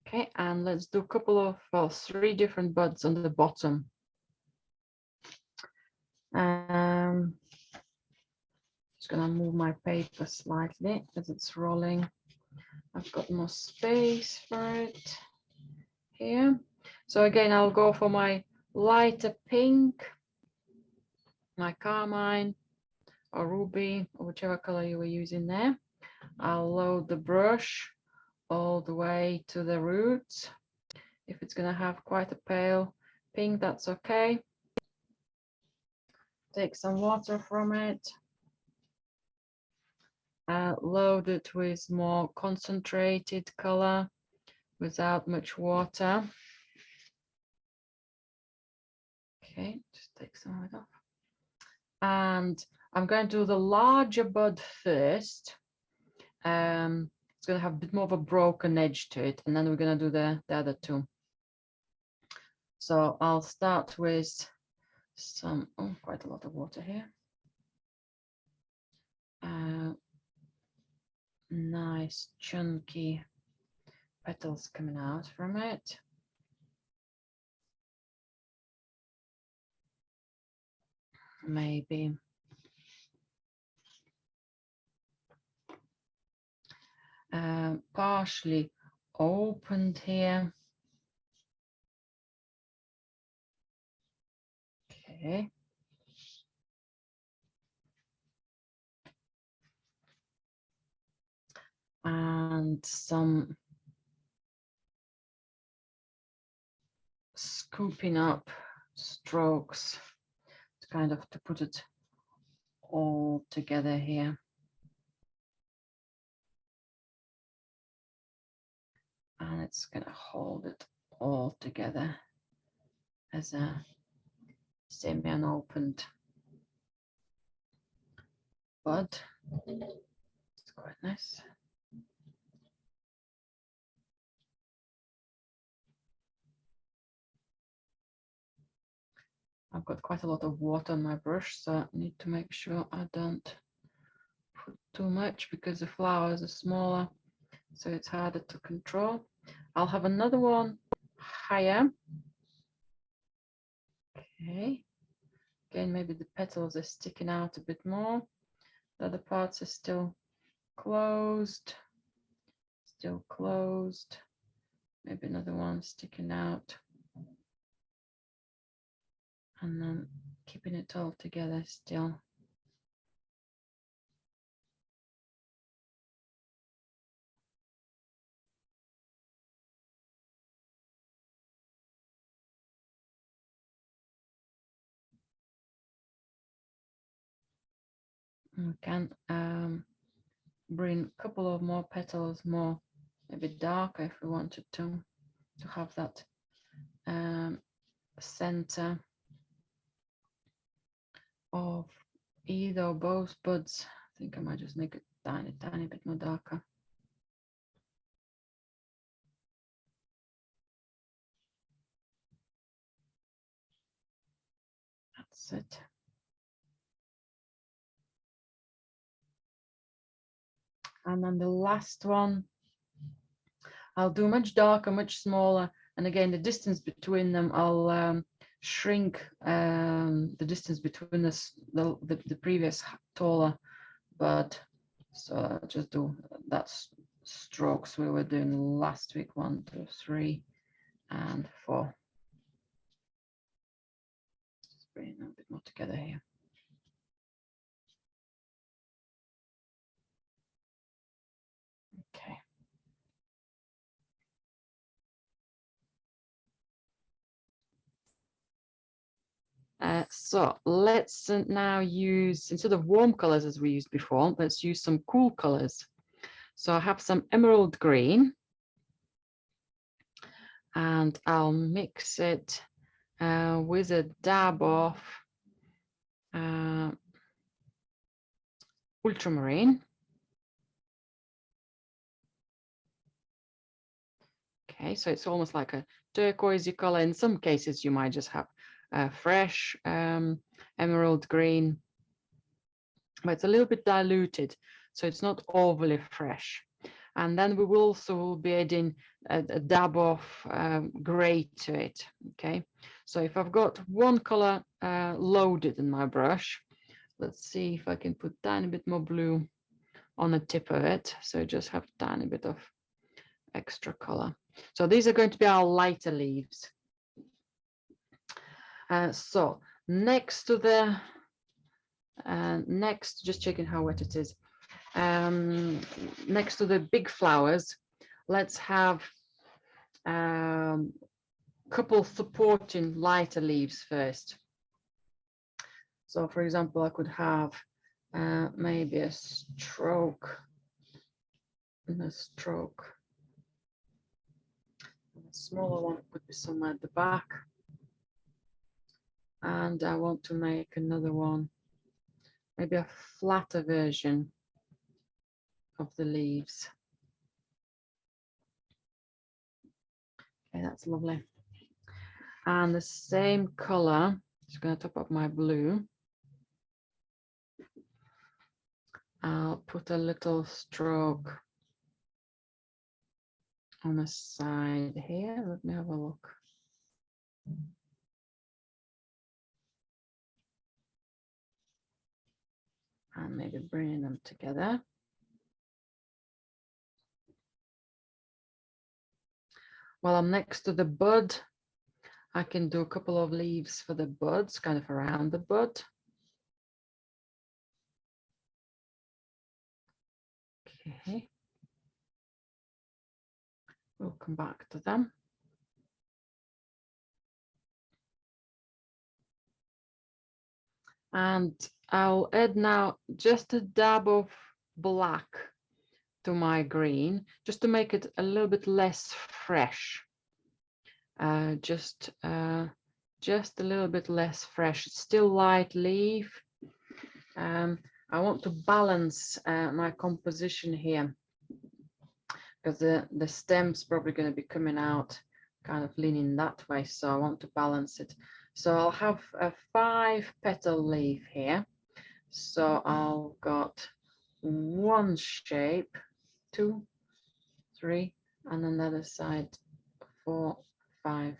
Okay, and let's do a couple of, well, 3 different buds on the bottom. Just gonna move my paper slightly as it's rolling. I've got more space for it here. So again, I'll go for my lighter pink, my carmine or ruby, or whichever color you were using there. I'll load the brush all the way to the roots. If it's gonna have quite a pale pink, that's okay. Take some water from it. Load it with more concentrated color without much water. Okay, just take some of it off. And I'm going to do the larger bud first. It's going to have a bit more of a broken edge to it, and then we're going to do the other 2. So I'll start with some, quite a lot of water here. Nice chunky petals coming out from it. Maybe partially opened here. Okay. And some scooping up strokes to kind of to put it all together here. And it's going to hold it all together as a semi-unopened bud. It's quite nice. I've got quite a lot of water on my brush, so I need to make sure I don't put too much because the flowers are smaller, so it's harder to control. I'll have another one higher. Okay. Again, maybe the petals are sticking out a bit more. The other parts are still closed. Still closed. Maybe another one sticking out. And then keeping it all together still. We can bring a couple of more petals, more maybe darker if we wanted to have that center of either or both buds. I think I might just make it tiny bit more darker. That's it. And then the last one, I'll do much darker, much smaller. And again, the distance between them, I'll shrink the distance between the previous taller bud. So I'll just do that strokes we were doing last week, 1, 2, 3, and 4. Just bring a bit more together here. Okay. So let's now use, instead of warm colors as we used before, let's use some cool colors. So I have some emerald green, and I'll mix it with a dab of ultramarine. Okay, so it's almost like a turquoisey color. In some cases, you might just have fresh emerald green, but it's a little bit diluted, so it's not overly fresh. And then we will also be adding a dab of gray to it. Okay, so if I've got one color loaded in my brush, let's see if I can put a tiny bit more blue on the tip of it, so just have a tiny bit of extra color. So these are going to be our lighter leaves. So next to the next, just checking how wet it is. Next to the big flowers, let's have couple supporting lighter leaves first. So for example, I could have maybe a stroke and a stroke. A smaller one could be somewhere at the back. And I want to make another one, maybe a flatter version of the leaves. Okay, that's lovely. And the same color, just going to top up my blue. I'll put a little stroke on the side here. Let me have a look. And maybe bring them together. While I'm next to the bud, I can do a couple of leaves for the buds, kind of around the bud. Okay. We'll come back to them. And I'll add now just a dab of black to my green, just to make it a little bit less fresh. Just a little bit less fresh. It's still light leaf. I want to balance my composition here, because the stem's probably going to be coming out kind of leaning that way, so I want to balance it. So I'll have a 5 petal leaf here. So I've got one shape, 2, 3, and on the other side 4, 5.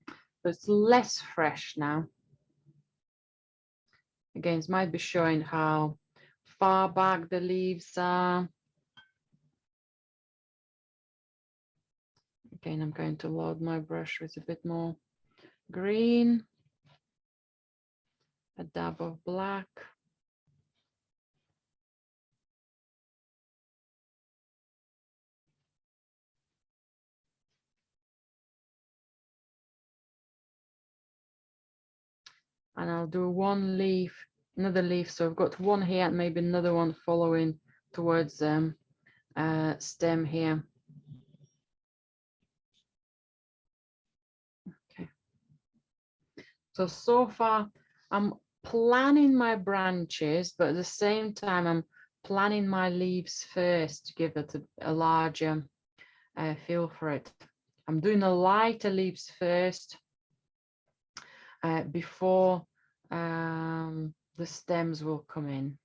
So it's less fresh now. Again, it might be showing how far back the leaves are. Again, I'm going to load my brush with a bit more green, a dab of black. And I'll do one leaf, another leaf. So I've got one here and maybe another one following towards stem here. Okay. So far I'm planning my branches, but at the same time I'm planning my leaves first to give it a larger feel for it. I'm doing the lighter leaves first before the stems will come in.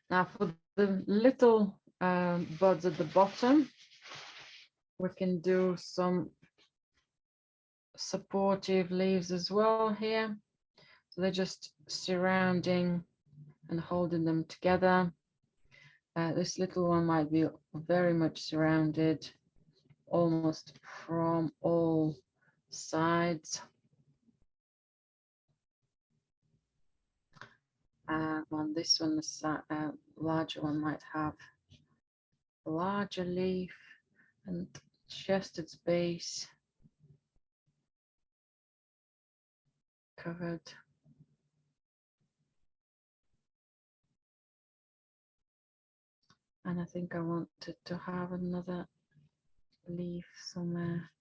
Now for the little buds at the bottom, we can do some supportive leaves as well here. So they're just surrounding and holding them together. This little one might be very much surrounded almost from all sides. On this one, the larger one might have a larger leaf and just its base covered. And I think I wanted to have another leaf somewhere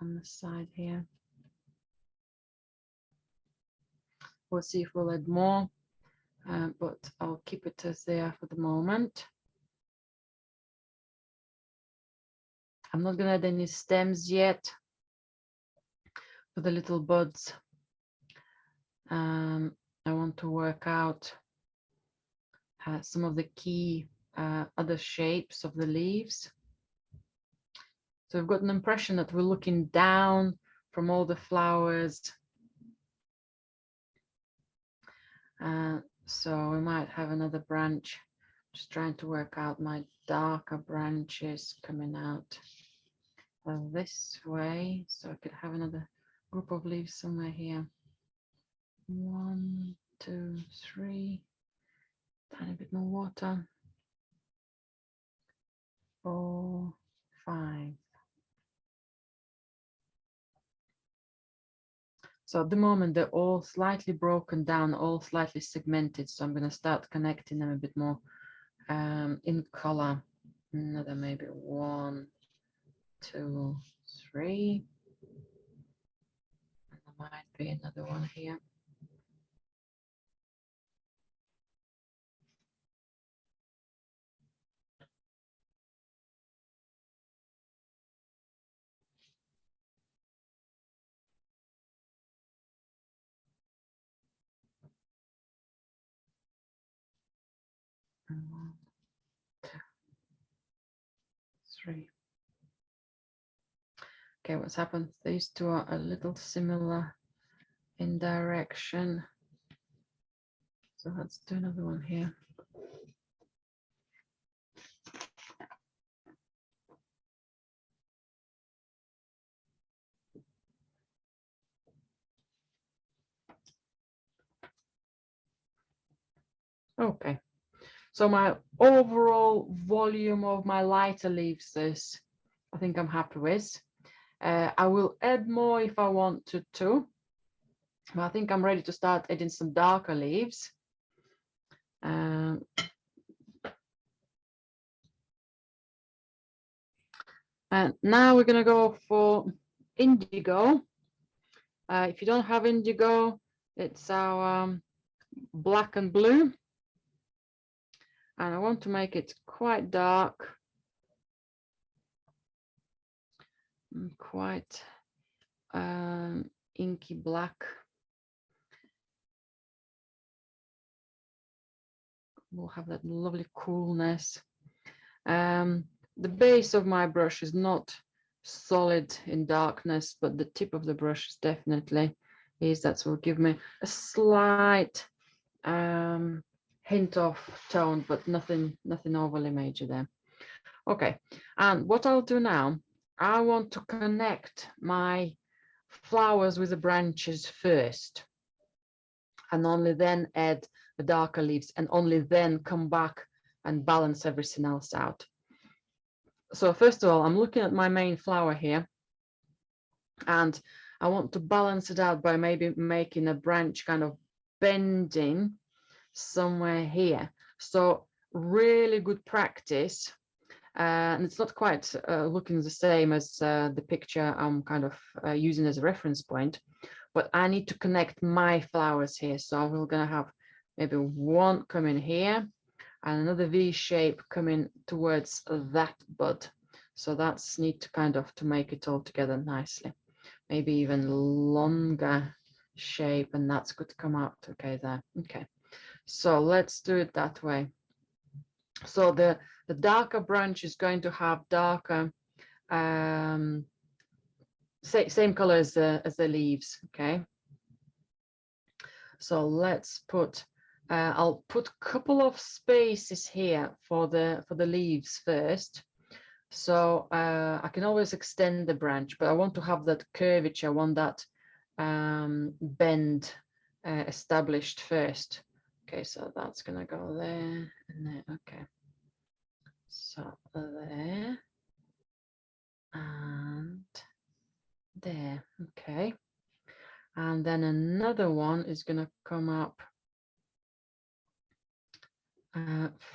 on the side here. We'll see if we'll add more, but I'll keep it as they are for the moment. I'm not gonna add any stems yet for the little buds. I want to work out some of the key other shapes of the leaves. So I've got an impression that we're looking down from all the flowers. So we might have another branch. Just trying to work out my darker branches coming out this way. So I could have another group of leaves somewhere here. 1, 2, 3. Tiny bit more water. 4, 5. So at the moment, they're all slightly broken down, all slightly segmented. So I'm going to start connecting them a bit more in color. Another maybe 1, 2, 3. And there might be another one here. And 1, 2, 3. Okay, what's happened? These two are a little similar in direction. So let's do another one here. Okay, so my overall volume of my lighter leaves is, I think I'm happy with. I will add more if I wanted to, but I think I'm ready to start adding some darker leaves. And now we're gonna go for indigo. If you don't have indigo, it's our black and blue. And I want to make it quite dark. Quite inky black. We'll have that lovely coolness. The base of my brush is not solid in darkness, but the tip of the brush definitely is. That will give me a slight hint of tone, but nothing overly major there. Okay, and what I'll do now, I want to connect my flowers with the branches first, and only then add the darker leaves, and only then come back and balance everything else out. So first of all, I'm looking at my main flower here, and I want to balance it out by maybe making a branch kind of bending somewhere here. So really good practice. And it's not quite looking the same as the picture I'm kind of using as a reference point, but I need to connect my flowers here. So we're going to have maybe one coming here and another V shape coming towards that bud. So that's neat to kind of to make it all together nicely. Maybe even longer shape, and that's good to come out. Okay, there. Okay, so let's do it that way. So the darker branch is going to have darker, same color as the leaves. Okay. So let's put, I'll put a couple of spaces here for the leaves first. So I can always extend the branch, but I want to have that curvature. I want that bend established first. Okay, so that's gonna go there and there. Okay. So there and there. Okay. And then another one is going to come up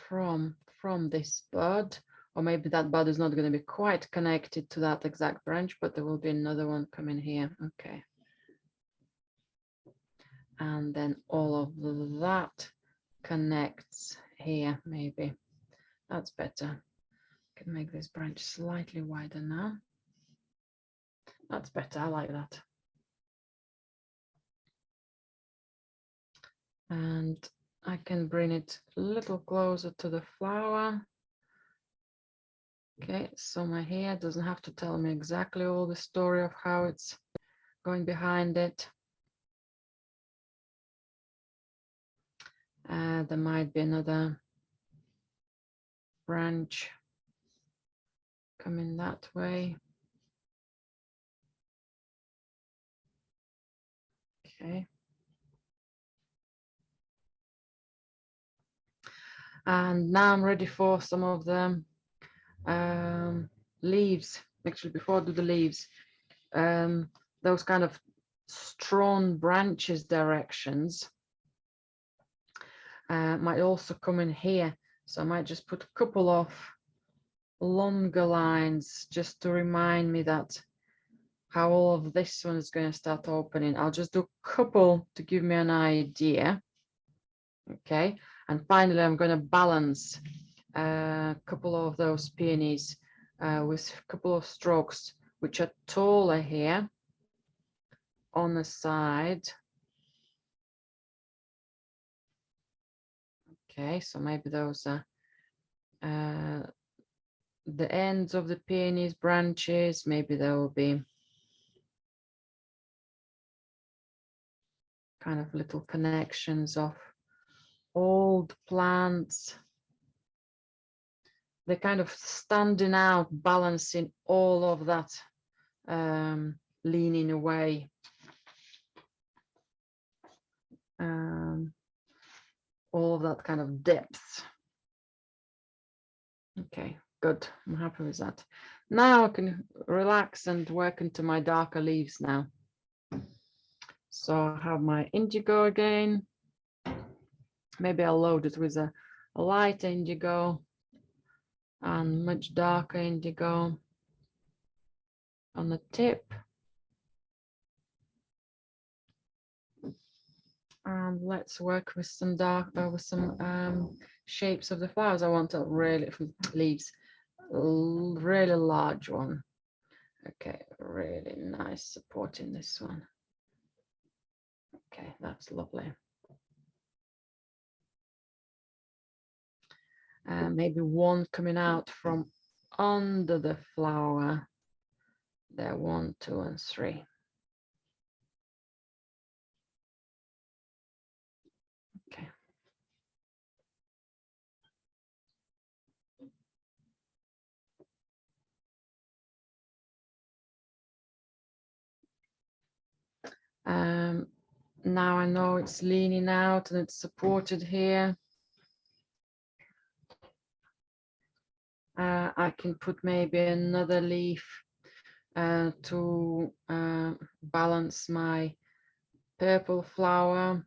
from this bud, or maybe that bud is not going to be quite connected to that exact branch, but there will be another one coming here. Okay. And then all of that connects here, maybe. That's better. can make this branch slightly wider now. That's better, I like that. And I can bring it a little closer to the flower. Okay, so my hair doesn't have to tell me exactly all the story of how it's going behind it. There might be another branch coming that way. Okay. And now I'm ready for some of the leaves. Actually, before I do the leaves, those kind of strong branches directions might also come in here. So I might just put a couple of longer lines just to remind me that how all of this one is going to start opening. I'll just do a couple to give me an idea. Okay, and finally I'm going to balance a couple of those peonies with a couple of strokes which are taller here on the side. Okay, so maybe those are the ends of the peonies branches. Maybe there will be kind of little connections of old plants. They're kind of standing out, balancing all of that, leaning away. All of that kind of depth. Okay, good. I'm happy with that. Now I can relax and work into my darker leaves now. So I have my indigo again. Maybe I'll load it with a light indigo and much darker indigo on the tip. And let's work with some dark, with some shapes of the flowers. I want a really leaves, really large one. Okay, really nice supporting this one. Okay, that's lovely. Maybe one coming out from under the flower. There, 1, 2, and 3. Okay. Now I know it's leaning out and it's supported here. I can put maybe another leaf to balance my purple flower.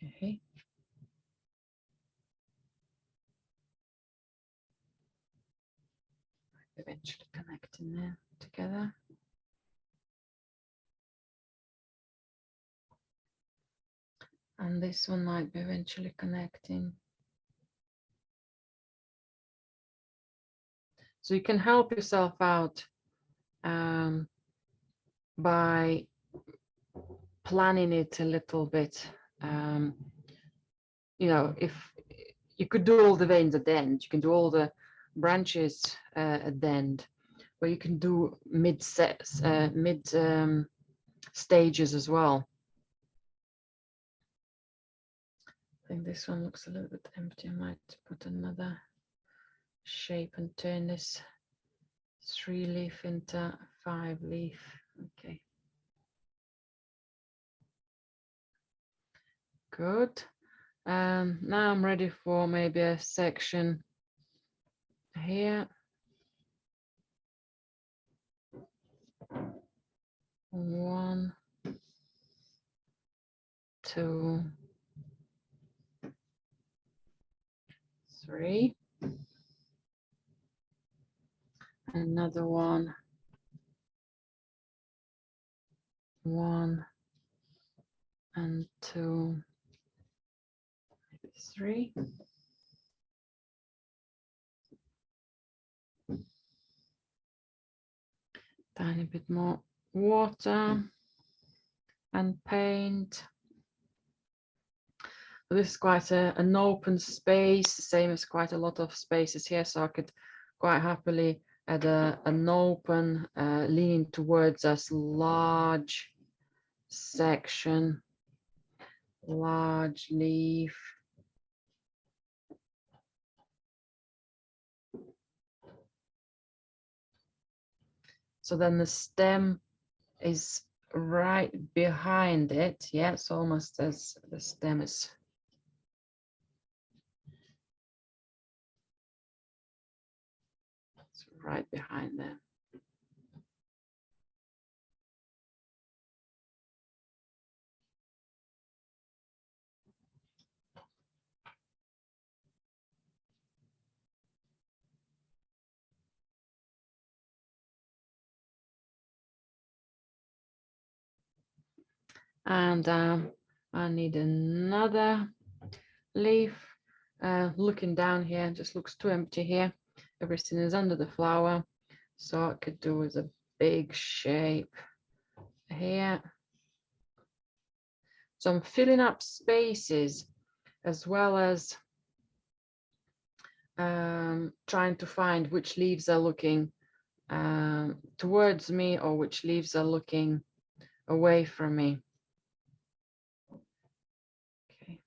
Okay. Eventually connecting there together. And this one might be eventually connecting. So you can help yourself out by planning it a little bit. You know, if you could do all the veins at the end, you can do all the branches at the end, but you can do mid stages as well. I think this one looks a little bit empty. I might put another shape and turn this 3-leaf into 5-leaf. Okay. Good. Now I'm ready for maybe a section here. 1, 2, 3. Another one. 1, and 2, maybe 3. Tiny bit more water and paint. This is quite an open space, same as quite a lot of spaces here, so I could quite happily add an open, leaning towards us, large section, large leaf. So then the stem is right behind it. Yeah, it's almost as the stem is. It's right behind there. And I need another leaf. Looking down here, just looks too empty here. Everything is under the flower. So what I could do is a big shape here. So I'm filling up spaces as well as trying to find which leaves are looking towards me or which leaves are looking away from me. Okay.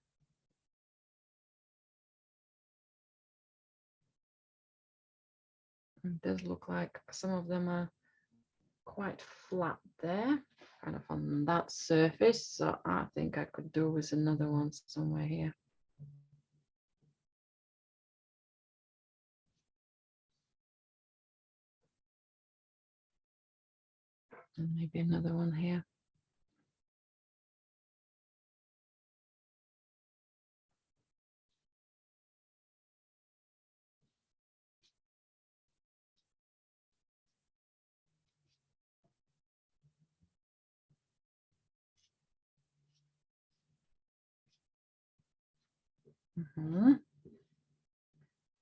It does look like some of them are quite flat there, kind of on that surface. So I think I could do with another one somewhere here. And maybe another one here.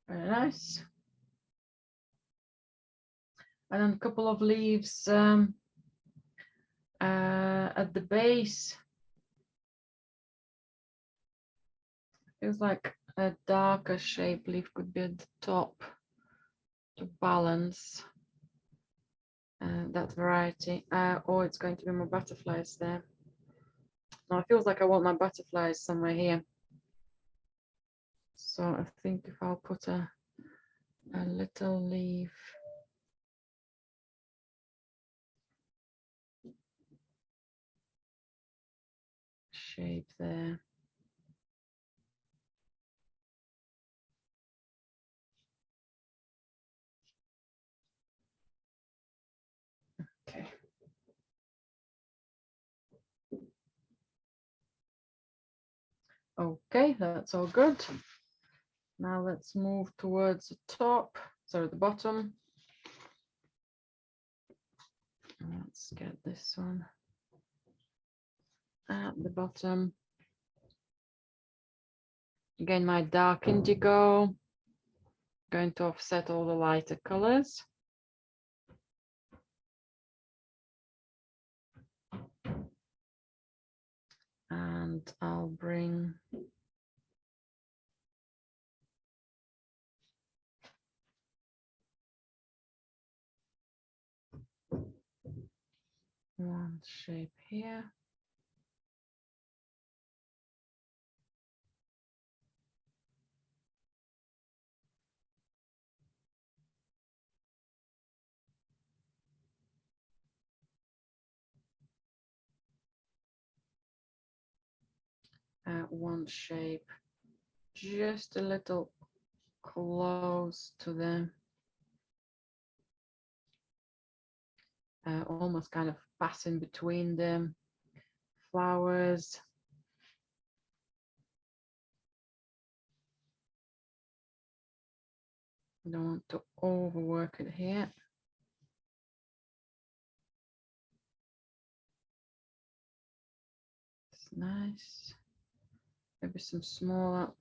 Very nice. And then a couple of leaves at the base. Feels like a darker shape leaf could be at the top to balance that variety. Or it's going to be more butterflies there. Now it feels like I want my butterflies somewhere here. So I think if I'll put a little leaf shape there. Okay. Okay, that's all good. Now let's move towards the top, sorry, the bottom. Let's get this one at the bottom. Again, my dark indigo, going to offset all the lighter colors. And I'll bring one shape here. One shape just a little close to them, almost kind of passing between them flowers. I don't want to overwork it here. nice. Maybe some smaller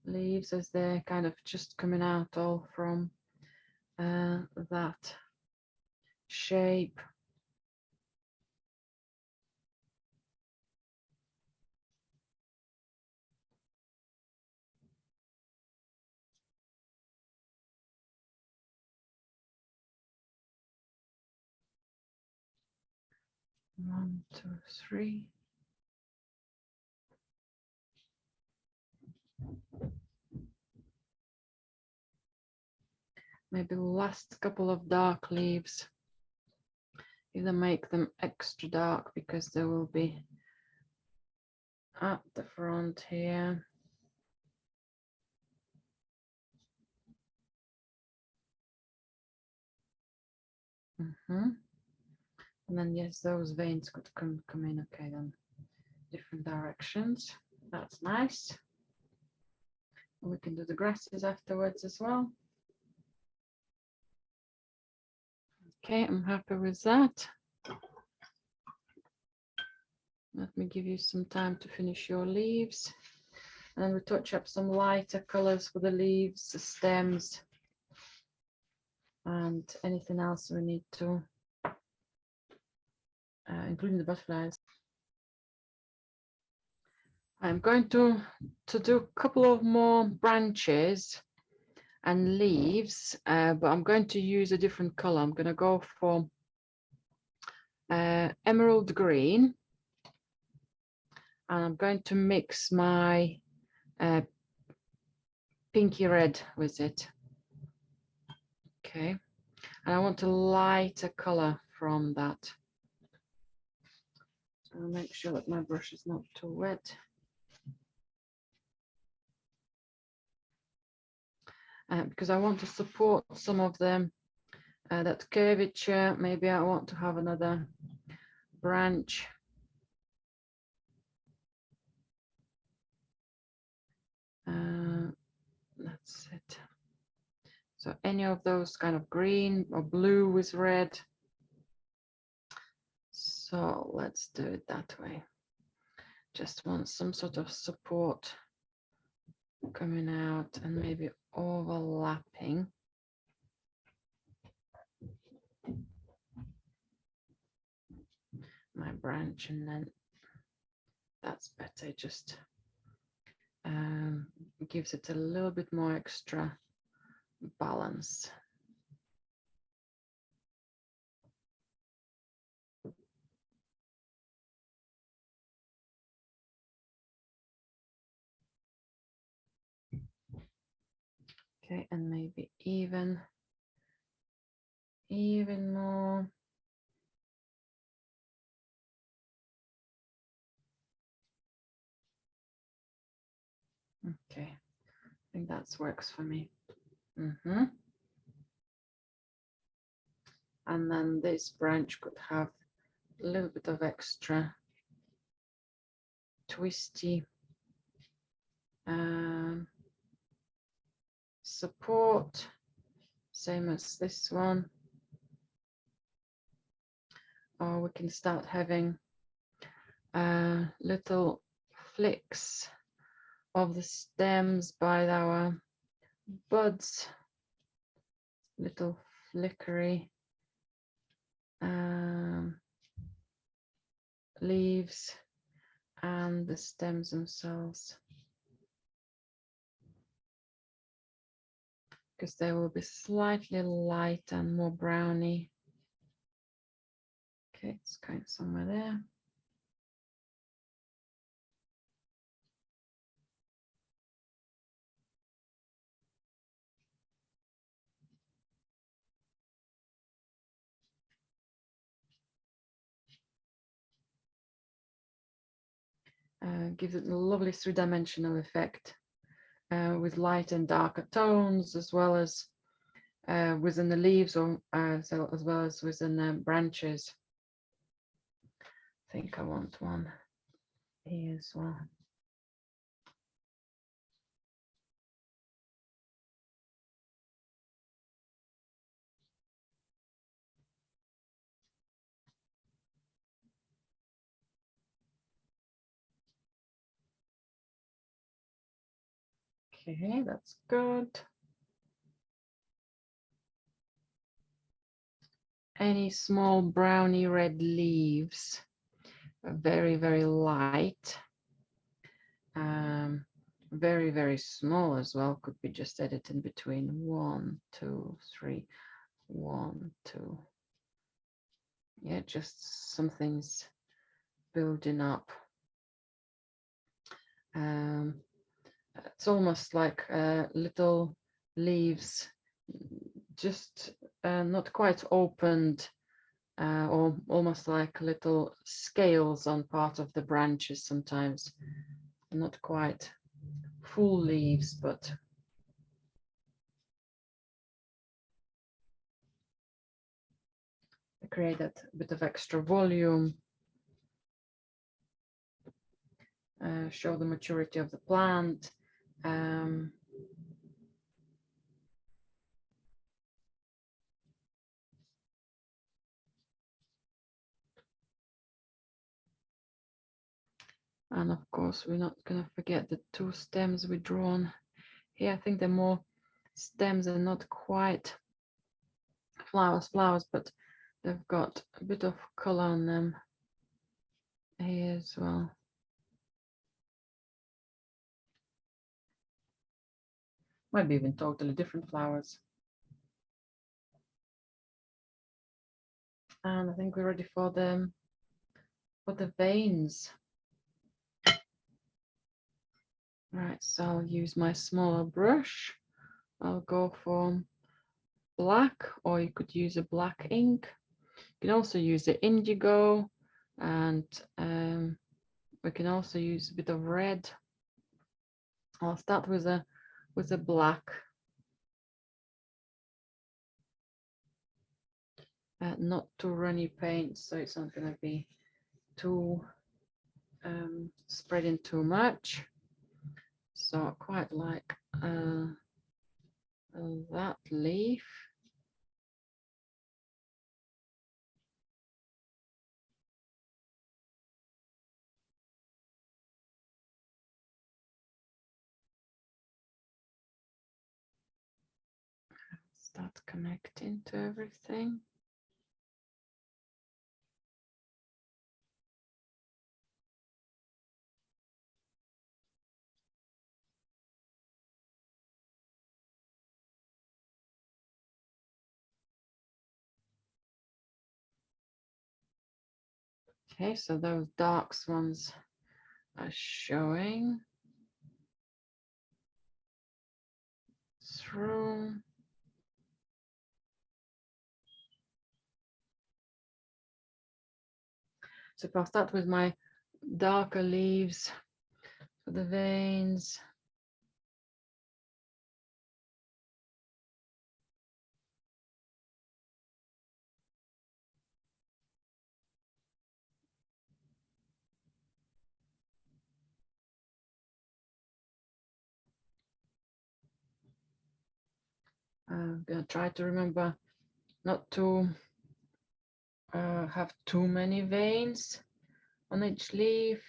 leaves as they're kind of just coming out all from that shape. One, two, three. Maybe last couple of dark leaves. Either make them extra dark because they will be at the front here. And then yes, those veins could come in. Okay, then different directions. That's nice. We can do the grasses afterwards as well. Okay, I'm happy with that. Let me give you some time to finish your leaves. And then we touch up some lighter colors for the leaves, the stems, and anything else we need to, including the butterflies. I'm going to do a couple of more branches and leaves, but I'm going to use a different color. I'm going to go for emerald green, and I'm going to mix my pinky red with it. Okay, and I want a lighter color from that. So I'll make sure that my brush is not too wet. Because I want to support some of them, that curvature. Maybe I want to have another branch. That's it. So any of those kind of green or blue with red. So let's do it that way. Just want some sort of support coming out and maybe overlapping. My branch, and then that's better. Just gives it a little bit more extra balance. Okay, and maybe even more. Okay, I think that works for me. And then this branch could have a little bit of extra twisty support, same as this one. Or we can start having little flicks of the stems by our buds, little flickery leaves and the stems themselves, because they will be slightly light and more browny. Okay, it's going somewhere there. Gives it a lovely three-dimensional effect with light and darker tones, as well as within the leaves, or as well as within the branches. I think I want one here as well. Okay, that's good. Any small browny red leaves, very, very light. Very, very small as well. Could be just added in between 1, 2, 3, 1, 2. Yeah, just something's building up. It's almost like little leaves, just not quite opened, or almost like little scales on part of the branches sometimes. Not quite full leaves, but create that bit of extra volume, show the maturity of the plant. And of course, we're not going to forget the 2 stems we drawn here. I think they're more stems and not quite flowers, but they've got a bit of color on them here as well. Might be even totally different flowers. And I think we're ready for the veins. Right, so I'll use my smaller brush. I'll go for black, or you could use a black ink. You can also use the indigo, and we can also use a bit of red. I'll start with a black. Not too runny paint, so it's not going to be too spreading too much. So I quite like that leaf. Start connecting to everything. Okay, so those dark ones are showing through. So if I'll start with my darker leaves for the veins. I'm gonna try to remember not to have too many veins on each leaf.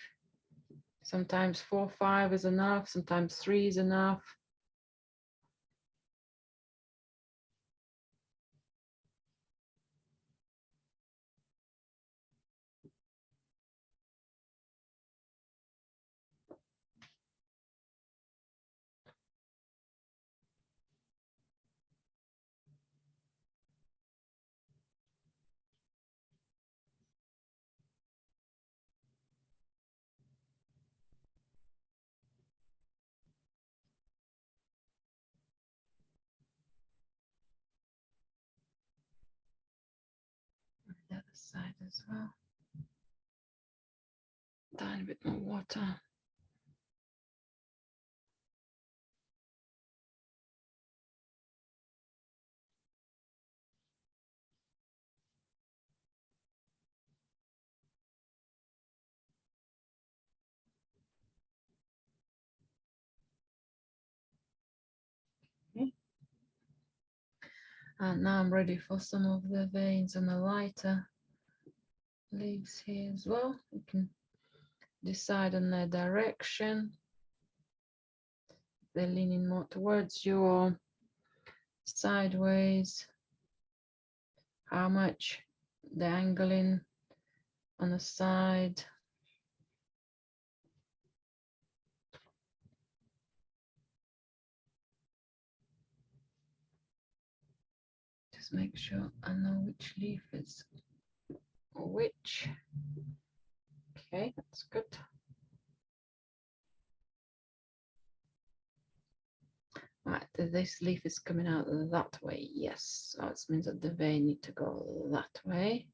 Sometimes 4, 5 is enough, sometimes 3 is enough. The other side as well. Tiny bit more water. Okay. And now I'm ready for some of the veins and the lighter leaves here as well. You can decide on their direction. they're leaning more towards you or sideways, how much they're angling on the side. Just make sure I know which leaf is which. Okay, that's good. Right, this leaf is coming out that way. Yes, so it means that the vein need to go that way.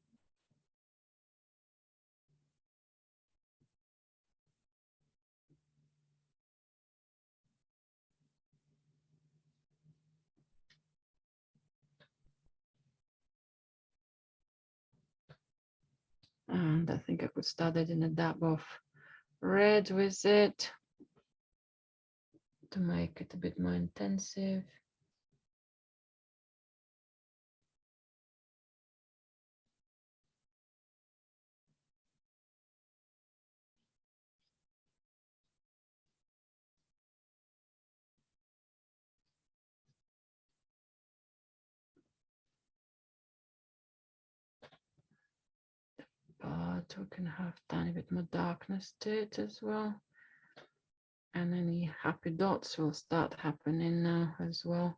And I think I could start adding a dab of red with it to make it a bit more intensive. But we can have a tiny bit more darkness to it as well. And any happy dots will start happening now as well,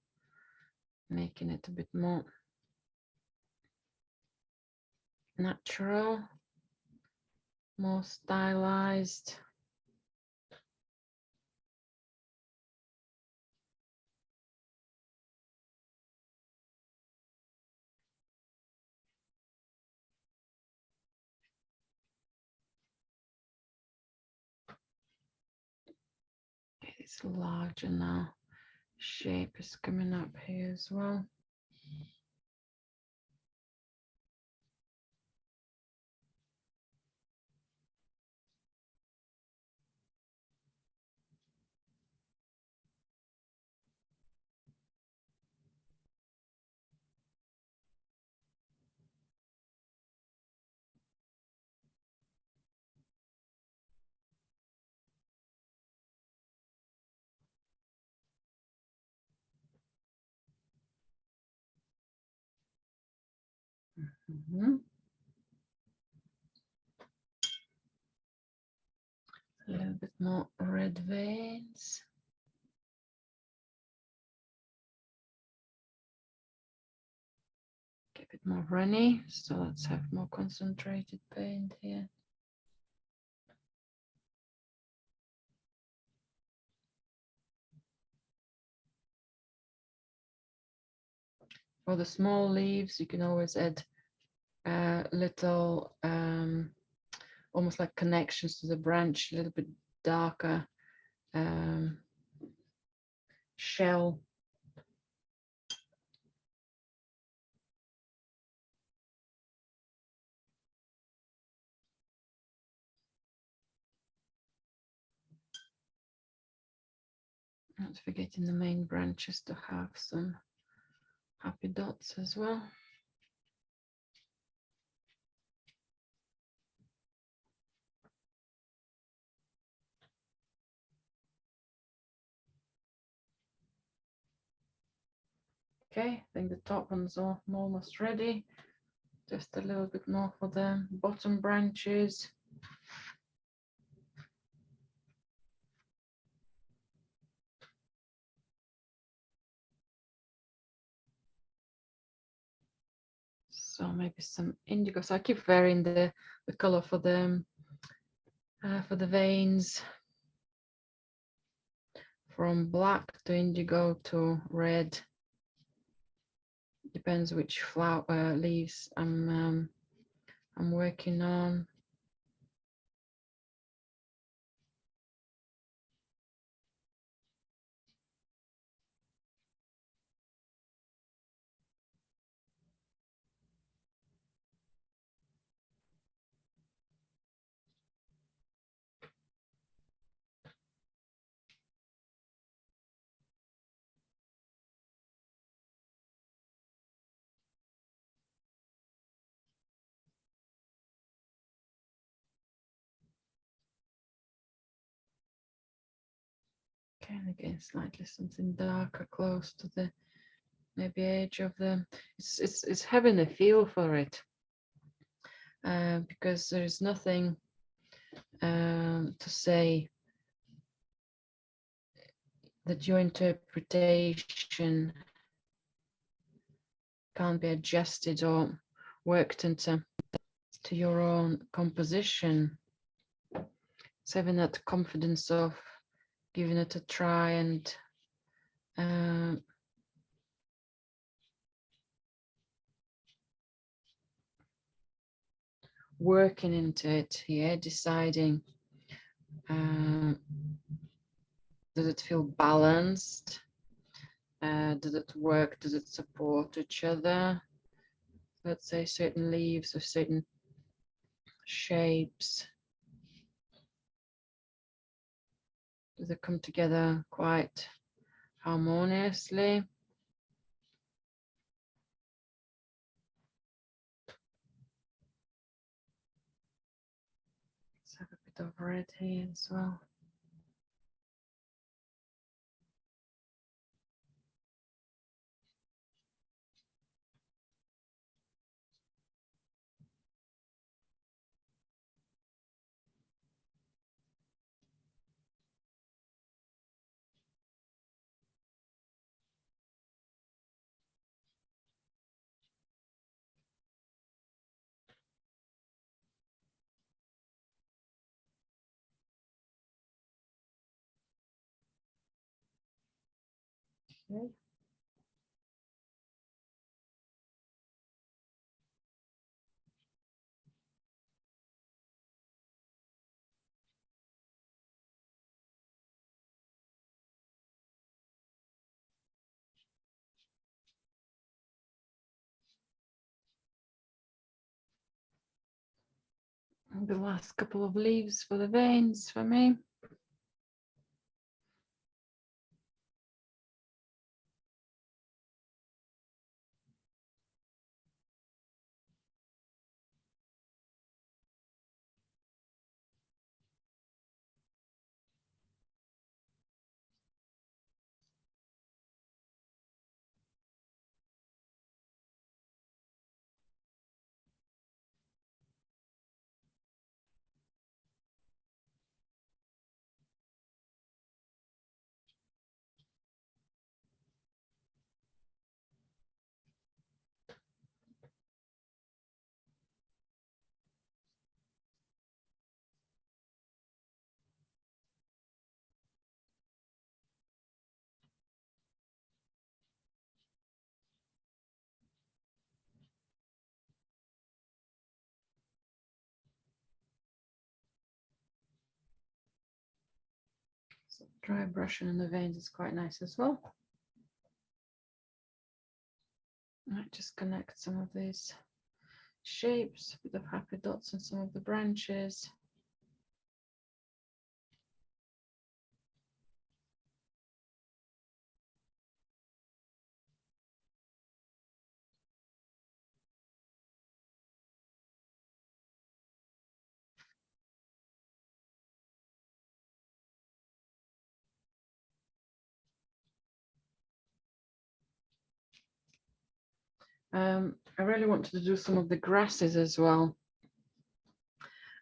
making it a bit more natural, more stylized. It's larger now. Shape is coming up here as well. Mm-hmm. A little bit more red veins. Get a bit more runny, so let's have more concentrated paint here. For the small leaves, you can always add little, almost like connections to the branch, a little bit darker shell. Not forgetting the main branches to have some happy dots as well. Okay, I think the top ones are almost ready. Just a little bit more for the bottom branches. So maybe some indigo. So I keep varying the color for the veins, from black to indigo to red. Depends which flower leaves I'm working on. Okay, and again, slightly something darker, close to the maybe edge of the. It's having a feel for it, because there is nothing to say that your interpretation can't be adjusted or worked into your own composition. It's having that confidence of giving it a try and working into it here, deciding does it feel balanced? Does it work? Does it support each other? Let's say certain leaves of certain shapes. Do they come together quite harmoniously? Let's have a bit of red here as well. Okay. And the last couple of leaves for the veins for me. So dry brushing on the veins is quite nice as well. I might just connect some of these shapes with the happy dots on some of the branches. I really wanted to do some of the grasses as well.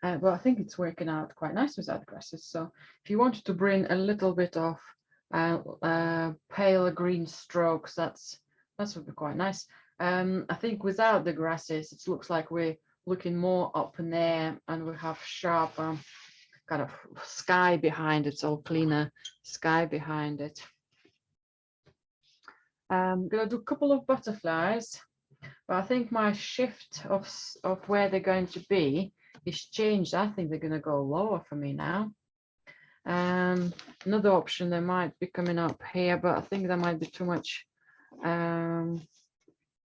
But I think it's working out quite nice without grasses. So if you wanted to bring a little bit of pale green strokes, that would be quite nice. I think without the grasses, it looks like we're looking more up in there, and we have sharp kind of sky behind it, so cleaner sky behind it. I'm gonna do a couple of butterflies, but I think my shift of where they're going to be is changed. I think they're going to go lower for me now. Another option, they might be coming up here, but I think there might be too much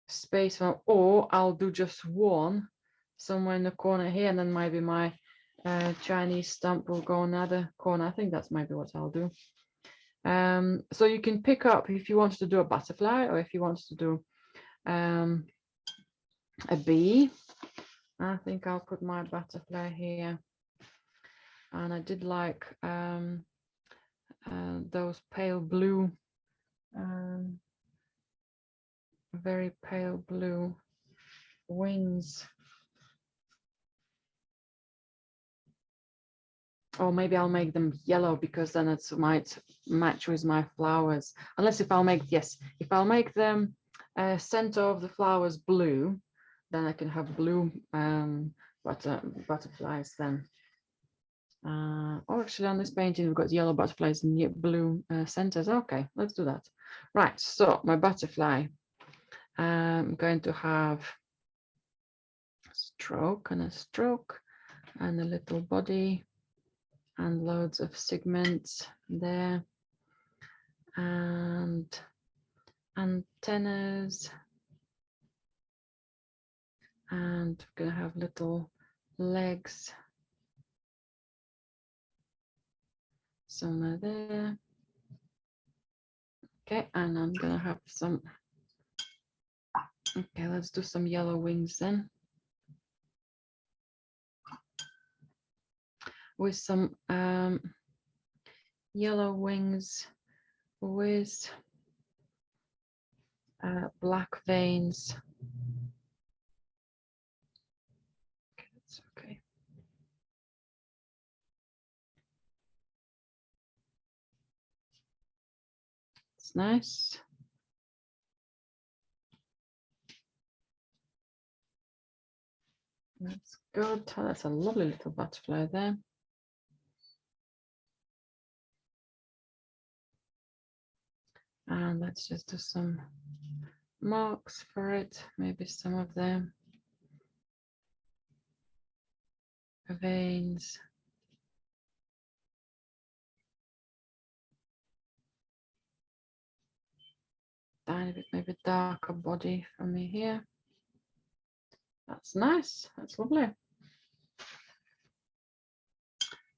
space for, or I'll do just one somewhere in the corner here, and then maybe my Chinese stump will go another corner. I think that's maybe what I'll do. So you can pick up if you want to do a butterfly, or if you want to do a bee. I think I'll put my butterfly here. And I did like those pale blue, very pale blue wings. Or maybe I'll make them yellow because then it might match with my flowers. Unless if I'll make, yes, if I'll make them center of the flowers blue, then I can have blue butterflies then. Or actually on this painting, we've got yellow butterflies and blue centers. Okay, let's do that. Right, so my butterfly, I'm going to have a stroke and a little body and loads of segments there and antennas, and we're going to have little legs somewhere there. Okay, and I'm going to have some, okay, let's do some yellow wings then. With some yellow wings with black veins. Okay, that's okay. It's nice. That's good. Oh, that's a lovely little butterfly there. And let's just do some marks for it, maybe some of them. Veins. Tiny bit, maybe darker body for me here. That's nice. That's lovely. I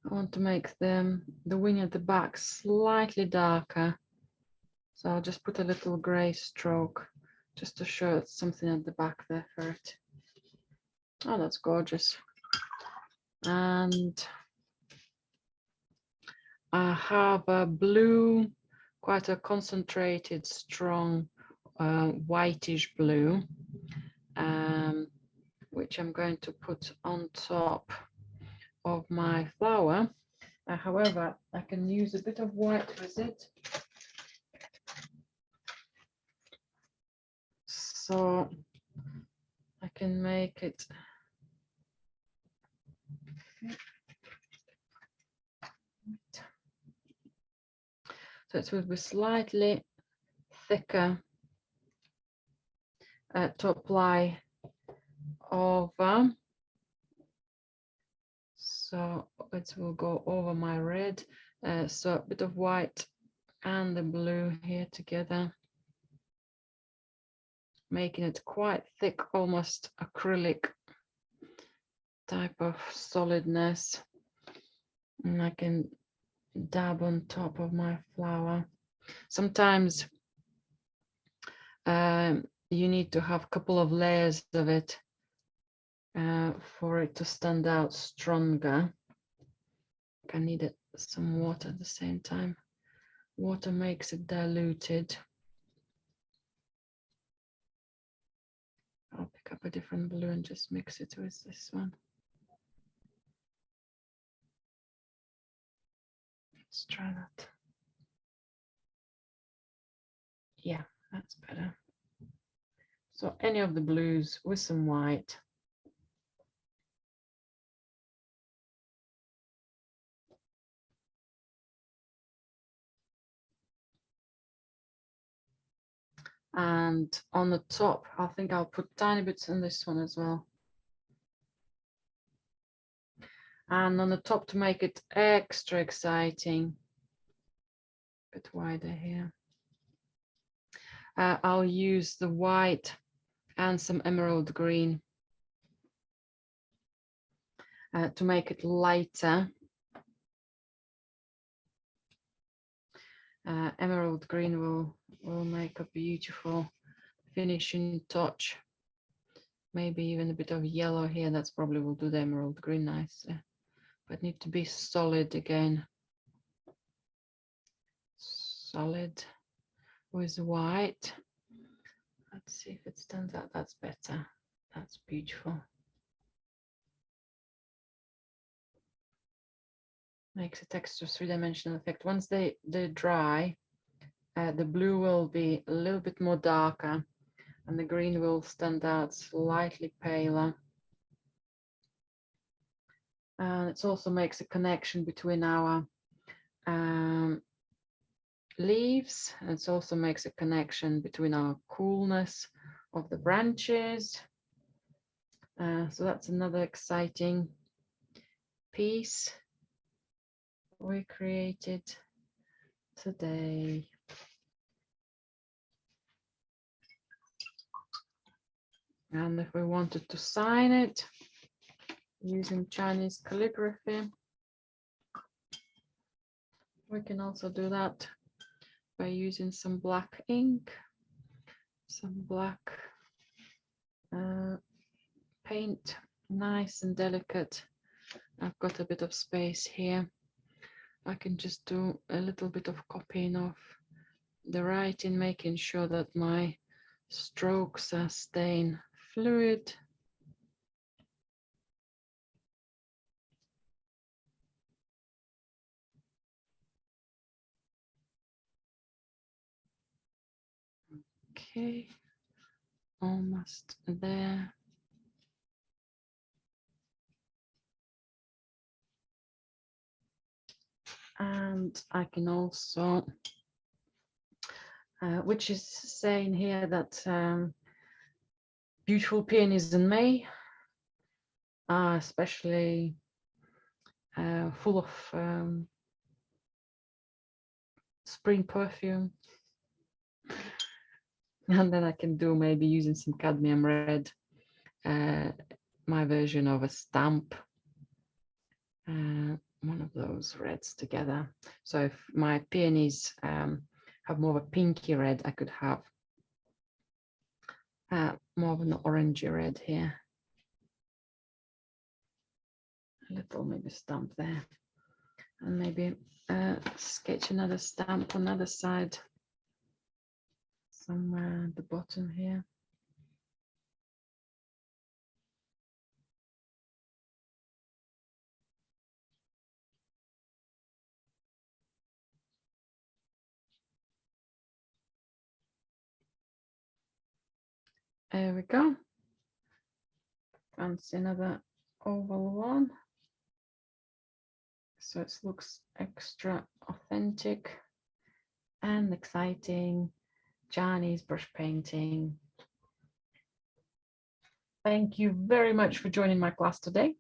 want to make the wing at the back slightly darker. So I'll just put a little gray stroke just to show it's something at the back there for it. Oh, that's gorgeous. And I have a blue, quite a concentrated, strong, whitish blue, which I'm going to put on top of my flower. However, I can use a bit of white with it. So I can make it. So it will be slightly thicker to apply over. So it will go over my red. So a bit of white and the blue here together, making it quite thick, almost acrylic type of solidness. And I can dab on top of my flower. Sometimes you need to have a couple of layers of it for it to stand out stronger. I need some water at the same time. Water makes it diluted. I'll pick up a different blue and just mix it with this one. Let's try that. Yeah, that's better. So any of the blues with some white. And on the top, I think I'll put tiny bits in this one as well. And on the top, to make it extra exciting, a bit wider here, I'll use the white and some emerald green to make it lighter. Emerald green will make a beautiful finishing touch. Maybe even a bit of yellow here. That's probably will do the emerald green nicely. But need to be solid again. solid with white. Let's see if it stands out. That's better. That's beautiful. Makes a texture three-dimensional effect. Once they dry, the blue will be a little bit more darker and the green will stand out slightly paler. And it also makes a connection between our leaves. And it also makes a connection between our coolness of the branches. So that's another exciting piece we created today. And if we wanted to sign it using Chinese calligraphy, we can also do that by using some black ink, some black paint, nice and delicate. I've got a bit of space here. I can just do a little bit of copying of the writing, making sure that my strokes are staying fluid. Okay, almost there. And I can also, which is saying here that beautiful peonies in May are especially full of spring perfume. And then I can do maybe using some cadmium red, my version of a stamp, one of those reds together. So if my peonies have more of a pinky red, I could have more of an orangey red here. A little maybe stamp there, and maybe sketch another stamp on the other side, somewhere at the bottom here. There we go. Fancy another oval one. So it looks extra authentic and exciting. Chinese brush painting. Thank you very much for joining my class today.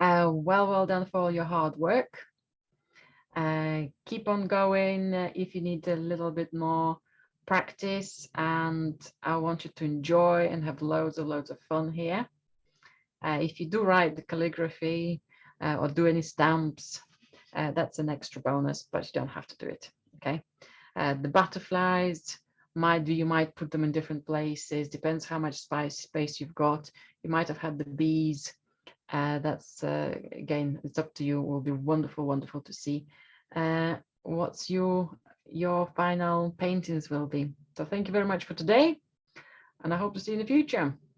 Well done for all your hard work. Keep on going if you need a little bit more practice, and I want you to enjoy and have loads of fun here. If you do write the calligraphy or do any stamps, that's an extra bonus, but you don't have to do it. Okay. The butterflies, you might put them in different places, depends how much space you've got. You might have had the bees. That's again, it's up to you. It will be wonderful to see what's your final paintings will be. So thank you very much for today, and I hope to see you in the future.